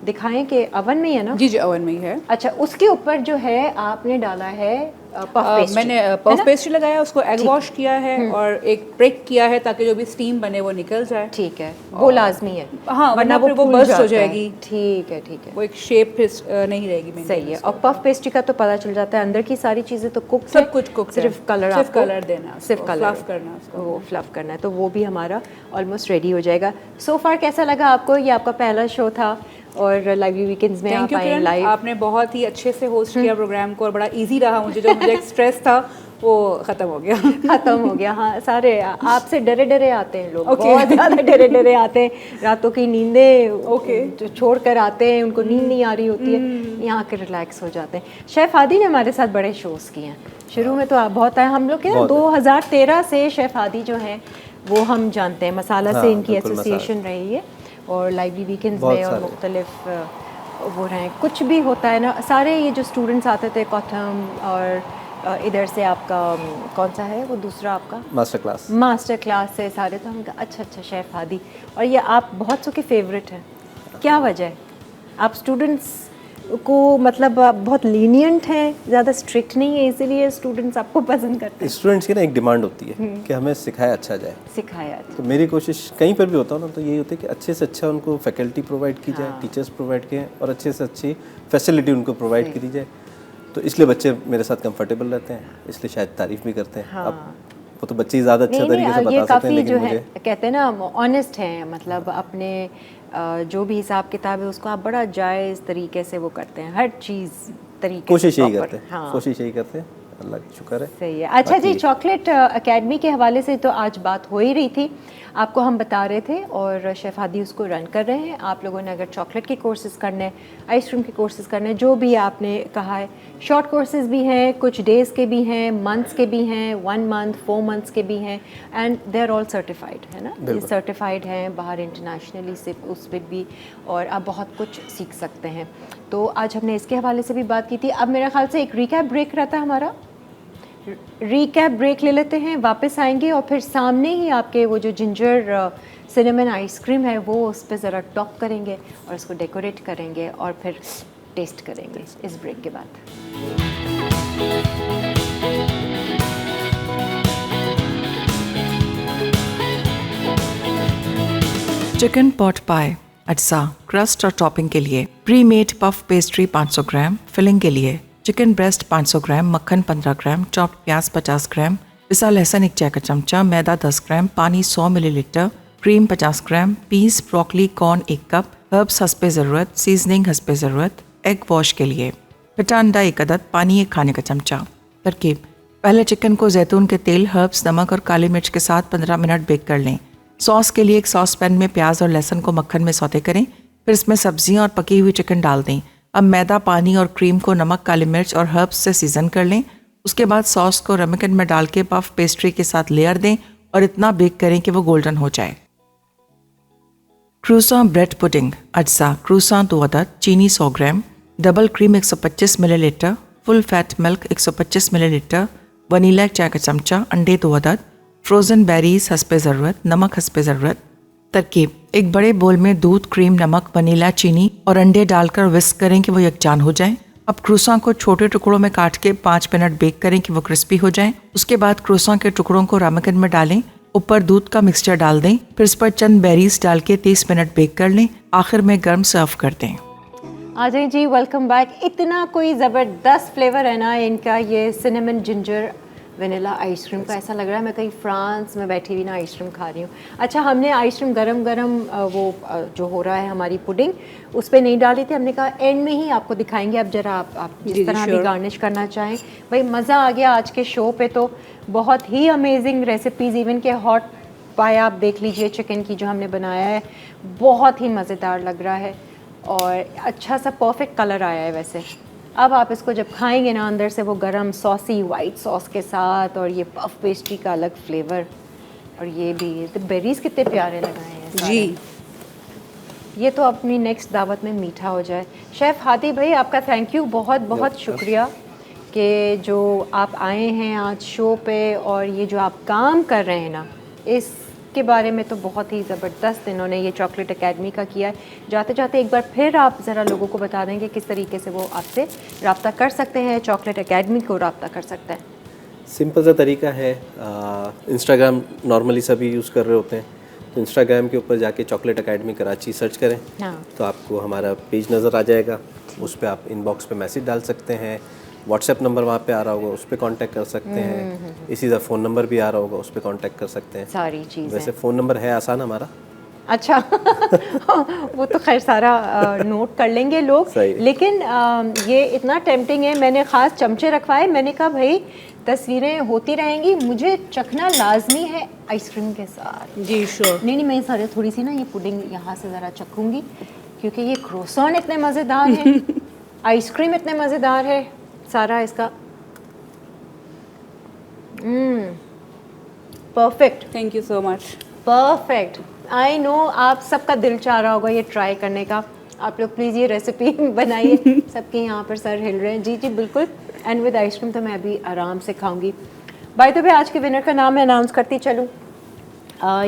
दिखाएं कि ओवन में ही है ना? जी जी ओवन में ही है। अच्छा, उसके ऊपर जो है आपने डाला है पफ पेस्ट्री। मैंने पफ पेस्ट्री लगाया, उसको एग वॉश किया है और एक ब्रेक किया है ताकि जो भी स्टीम बने वो निकल जाए। ठीक है, वो लाजमी है। हाँ, वरना फिर वो फूल बर्स्ट हो जाता है। जाएगी। ठीक है, ठीक है, वो एक शेप फिर नहीं रहेगी maintain सही है। उसको। और पफ पेस्ट्री का तो पता चल जाता है, अंदर की सारी चीज़ें तो कुक सब कुछ cooked है। सिर्फ कलर, सिर्फ आपको colour देना है उसको, सिर्फ कलर fluff करना है उसको। वो फ्लफ करना है, तो वो भी हमारा ऑलमोस्ट रेडी हो जाएगा। सो फार कैसा लगा आपको? ये आपका पहला शो था और लाइवली वीकेंड्स में थैंक आप यू आए किरण, लाइव। आपने बहुत ही अच्छे से होस्ट किया प्रोग्राम को और बड़ा इजी रहा मुझे। जो मुझे एक स्ट्रेस था वो खत्म हो गया। खत्म हो गया। हाँ, सारे आपसे डरे डरे आते हैं लोग, Okay। बहुत ज़्यादा डरे डरे आते हैं। रातों की नींदें जो छोड़ कर आते हैं, उनको नींद नहीं आ रही होती है, यहाँ के रिलैक्स हो जाते हैं। शेफ़ हादी ने हमारे साथ बड़े शोज़ किए हैं शुरू में, तो आप बहुत आए हम लोग के ना। 2013 से शेफ़ हादी जो हैं वो हम जानते हैं, मसाला से इनकी बिल्कुल, एसोसिएशन रही है, और लाइवली वीकेंड्स बहुत में और सारे। मुख्तलिफ वो रहे, कुछ भी होता है ना, सारे ये जो स्टूडेंट्स आते थे कॉथम, और इधर से आपका कौन सा है वो दूसरा आपका मास्टर क्लास से सारे, तो हम कहा अच्छा शेफ़ हादी, और ये आप बहुत सो के फेवरेट हैं। क्या वजह है? आप स्टूडेंट्स को मतलब आप बहुत लीनियंट हैं, ज़्यादा स्ट्रिक्ट नहीं है, इसीलिए स्टूडेंट्स आपको पसंद करते हैं? स्टूडेंट्स की ना एक डिमांड होती है कि हमें सिखाया अच्छा जाए। सिखाया तो मेरी कोशिश कहीं पर भी होता हूँ ना, तो यही होती है कि अच्छे से अच्छा उनको फैकल्टी प्रोवाइड की जाए, टीचर्स प्रोवाइड किए, और अच्छे से अच्छी फैसिलिटी उनको प्रोवाइड की जाए। तो इसलिए बच्चे मेरे साथ कंफर्टेबल रहते हैं, इसलिए शायद तारीफ़ भी करते हैं। अब वो तो बच्चे ही ज़्यादा अच्छा तरीके से बता सकते हैं, लेकिन मुझे कहते हैं ना ऑनेस्ट हैं, मतलब अपने जो भी हिसाब किताब है उसको आप बड़ा जायज़ तरीके से वो करते हैं, हर चीज़ तरीके कोशिश से यही proper। करते हैं, हाँ, कोशिश यही करते हैं, अल्लाह का शुक्र है। सही है। अच्छा जी, चॉकलेट एकेडमी के हवाले से तो आज बात हो ही रही थी, आपको हम बता रहे थे, और शेफ़ हादी उसको रन कर रहे हैं। आप लोगों ने अगर चॉकलेट के कोर्सेज़ करने हैं, आइसक्रीम के कोर्सेज़ करने हैं, जो भी आपने कहा है, शॉर्ट कोर्सेज़ भी हैं, कुछ डेज़ के भी हैं, मंथ्स के भी हैं, 1 मंथ 4 मंथ्स के भी हैं, and they are all certified, है ना? ये सर्टिफाइड हैं बाहर इंटरनेशनली से, उस पर भी, और आप बहुत कुछ सीख सकते हैं। तो आज हमने इसके हवाले से भी बात की थी। अब मेरा ख्याल से एक रिकैप ब्रेक रहता है हमारा, रिकैप ब्रेक ले लेते हैं, वापस आएंगे और फिर सामने ही आपके वो जो जिंजर सिनेमन आइसक्रीम है वो उस पर ज़रा टॉप करेंगे और उसको डेकोरेट करेंगे और फिर टेस्ट करेंगे इस ब्रेक के बाद। चिकन पॉट पाई अज्जा क्रस्ट और टॉपिंग के लिए, प्री मेड पफ पेस्ट्री 500 ग्राम, फिलिंग के लिए चिकन ब्रेस्ट 500 ग्राम, मक्खन 15 ग्राम, चॉप्ड प्याज 50 ग्राम, पिसा लहसुन 1 चाय का चमचा, मैदा 10 ग्राम, पानी 100 millilitre, cream 50 gram, peas, broccoli, corn 1 cup, herbs हस्बे ज़रूरत, सीजनिंग हस्बे ज़रूरत, एग वॉश के लिए फटा अंडा 1 अदद, पानी 1 खाने का चमचा। तरकीब: पहले चिकन को जैतून के तेल, हर्ब्स, नमक और काली मिर्च के साथ 15 मिनट बेक कर लें। सॉस के लिए एक सॉस पैन में प्याज और लहसुन को मक्खन में सौते करें, फिर इसमें सब्जियां और पकी हुई चिकन डाल दें। अब मैदा, पानी और क्रीम को नमक, काली मिर्च और हर्ब्स से सीजन कर लें। उसके बाद सॉस को रमकन में डाल के पफ पेस्ट्री के साथ लेयर दें और इतना बेक करें कि वो गोल्डन हो जाए। क्रूसा ब्रेड पुडिंग अज्जा क्रूसा 2 अदद, चीनी 100 gram, double cream 125 millilitre, full fat milk 125 millilitre, vanilla 1 चाय का चमचा, अंडे 2 अदद, फ्रोज़न बेरीज हस्बे ज़रूरत, नमक हस्बे ज़रूरत, तरकीब: एक बड़े बोल में दूध, क्रीम, नमक, वनीला, चीनी और अंडे डालकर विस्क करें कि वो यकजान हो जाएं। अब क्रोसान को छोटे टुकड़ों में काट के 5 मिनट बेक करें कि वो क्रिस्पी हो जाएं। उसके बाद क्रोसान के टुकड़ों को रामेकिन में डालें, ऊपर दूध का मिक्सचर डाल दें, फिर इस पर चंद बेरीज डाल के 30 मिनट बेक कर लें। आखिर में गर्म सर्व कर दें। आ जाए जी, वेलकम बैक। इतना कोई ज़बरदस्त फ्लेवर है ना इनका, ये सिनेमन जिंजर वनीला आइसक्रीम का। ऐसा लग रहा है मैं कहीं फ्रांस में बैठी हुई ना आइसक्रीम खा रही हूँ। अच्छा, हमने आइसक्रीम गरम गरम जो हो रहा है हमारी पुडिंग, उस पर नहीं डाली थी। हमने कहा एंड में ही आपको दिखाएंगे। अब जरा आप जिस तरह भी गार्निश करना चाहें। भाई मज़ा आ गया आज के शो पे, तो बहुत ही अमेजिंग रेसिपीज़। इवन के हॉट पाए आप देख लीजिए चिकन की जो हमने बनाया है, बहुत ही मज़ेदार लग रहा है और अच्छा सा परफेक्ट कलर आया है वैसे। अब आप इसको जब खाएंगे ना, अंदर से वो गरम सॉसी वाइट सॉस के साथ, और ये पफ पेस्ट्री का अलग फ्लेवर, और ये भी तो बेरीज कितने प्यारे लगाए हैं सारे। जी, ये तो अपनी नेक्स्ट दावत में मीठा हो जाए। शेफ़ हादी भाई, आपका थैंक यू, बहुत बहुत शुक्रिया कि जो आप आए हैं आज शो पे, और ये जो आप काम कर रहे हैं ना, इसके बारे में तो बहुत ही ज़बरदस्त इन्होंने ये चॉकलेट एकेडमी का किया है। जाते जाते एक बार फिर आप ज़रा लोगों को बता देंगे किस तरीके से वो आपसे रब्ता कर सकते हैं, चॉकलेट एकेडमी को रब्ता कर सकते हैं। सिंपल सा तरीका है, इंस्टाग्राम नॉर्मली सभी यूज़ कर रहे होते हैं, तो इंस्टाग्राम के ऊपर जाके चॉकलेट एकेडमी कराची सर्च करें। हाँ। तो आपको हमारा पेज नज़र आ जाएगा, उस पर आप इनबॉक्स पे मैसेज डाल सकते हैं। व्हाट्सएप नंबर वहाँ पे आ रहा होगा, उस पर कांटेक्ट कर सकते हैं। इसी तरह फ़ोन नंबर भी आ रहा होगा, उस पर कांटेक्ट कर सकते हैं। सारी चीज़ें वैसे फ़ोन नंबर है आसान हमारा। अच्छा वो तो खैर सारा नोट कर लेंगे लोग। सही। लेकिन ये इतना टेम्पटिंग है, मैंने ख़ास चमचे रखवाए। मैंने कहा भाई तस्वीरें होती रहेंगी, मुझे चखना लाजमी है आइसक्रीम के साथ। जी श्योर। नहीं, मैं सारे थोड़ी सी ना ये पुडिंग यहाँ से ज़रा चखूँगी, क्योंकि ये क्रोसान इतने मज़ेदार है, आइसक्रीम इतने मज़ेदार है, सारा इसका perfect. Thank you so much. Perfect. I know आप सबका दिल चाह रहा होगा ये ट्राई करने का। आप लोग प्लीज़ ये रेसिपी बनाइए। सबके यहाँ पर सर हिल रहे हैं। जी जी बिल्कुल। एंड विद आइसक्रीम तो मैं अभी आराम से खाऊंगी। बाय द वे, आज के विनर का नाम मैं अनाउंस करती चलूँ।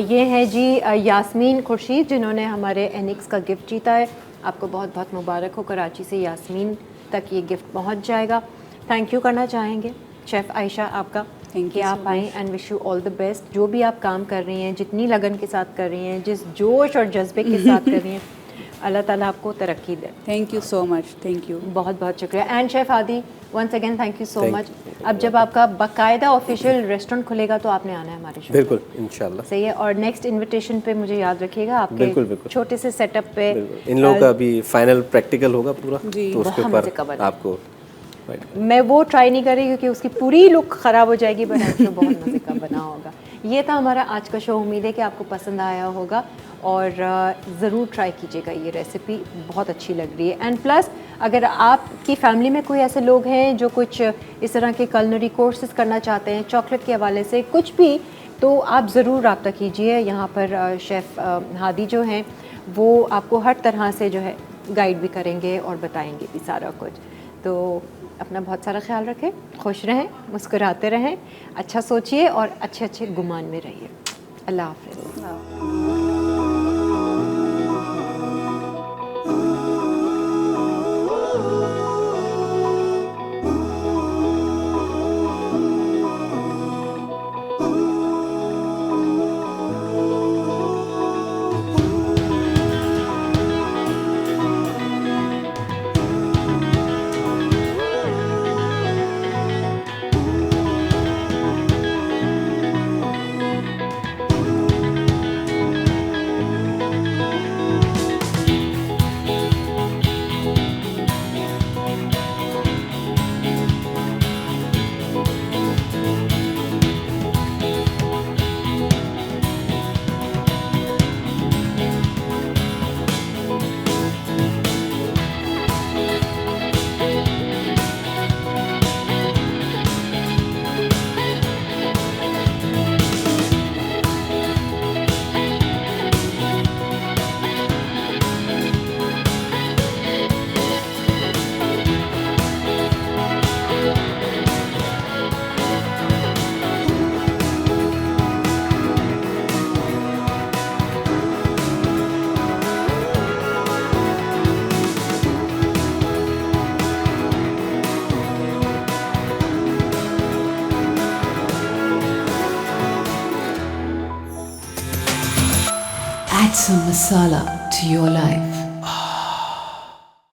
ये है जी यास्मीन खुर्शीद, जिन्होंने हमारे एनिक्स का गिफ्ट जीता है। आपको बहुत बहुत मुबारक हो। कराची से यास्मीन तक ये गिफ्ट पहुँच जाएगा। थैंक यू करना चाहेंगे शेफ़ आयशा आपका कि आप आएँ, and wish you all the best. जो भी आप काम कर रही हैं, जितनी लगन के साथ कर रही हैं, जिस जोश और जज्बे के साथ कर रही हैं, अल्लाह ताला आपको तरक्की दे। Thank you so much. Thank you. बहुत बहुत शुक्रिया। And chef Aadi, once again thank you so much. अब जब आपका बाकायदा ऑफिशियल रेस्टोरेंट खुलेगा तो आपने आना है हमारे शो। बिल्कुल, इंशाल्लाह। सही है। और नेक्स्ट इनविटेशन पे मुझे याद रखिएगा आपके बिल्कुल। छोटे से सेटअप पे। इन लोगों का अभी फाइनल प्रैक्टिकल होगा पूरा, तो उसके बहुत मज़े का ऊपर बना। आपको मैं वो ट्राई नहीं कर रही क्योंकि उसकी पूरी लुक ख़राब हो जाएगी, बट शो बहुत मज़े का बना होगा। ये था हमारा आज का शो। उम्मीद है कि आपको पसंद आया होगा और ज़रूर ट्राई कीजिएगा। ये रेसिपी बहुत अच्छी लग रही है। एंड प्लस अगर आपकी फैमिली में कोई ऐसे लोग हैं जो कुछ इस तरह के कलनरी कोर्सेज करना चाहते हैं चॉकलेट के हवाले से कुछ भी, तो आप ज़रूर रब्ता कीजिए। यहाँ पर शेफ़ हादी जो हैं वो आपको हर तरह से जो है गाइड भी करेंगे और बताएंगे भी सारा कुछ। तो अपना बहुत सारा ख्याल रखें, खुश रहें, मुस्कुराते रहें, अच्छा सोचिए और अच्छे अच्छे गुमान में रहिए। अल्लाह हाफ़िज़। Add some masala to your life.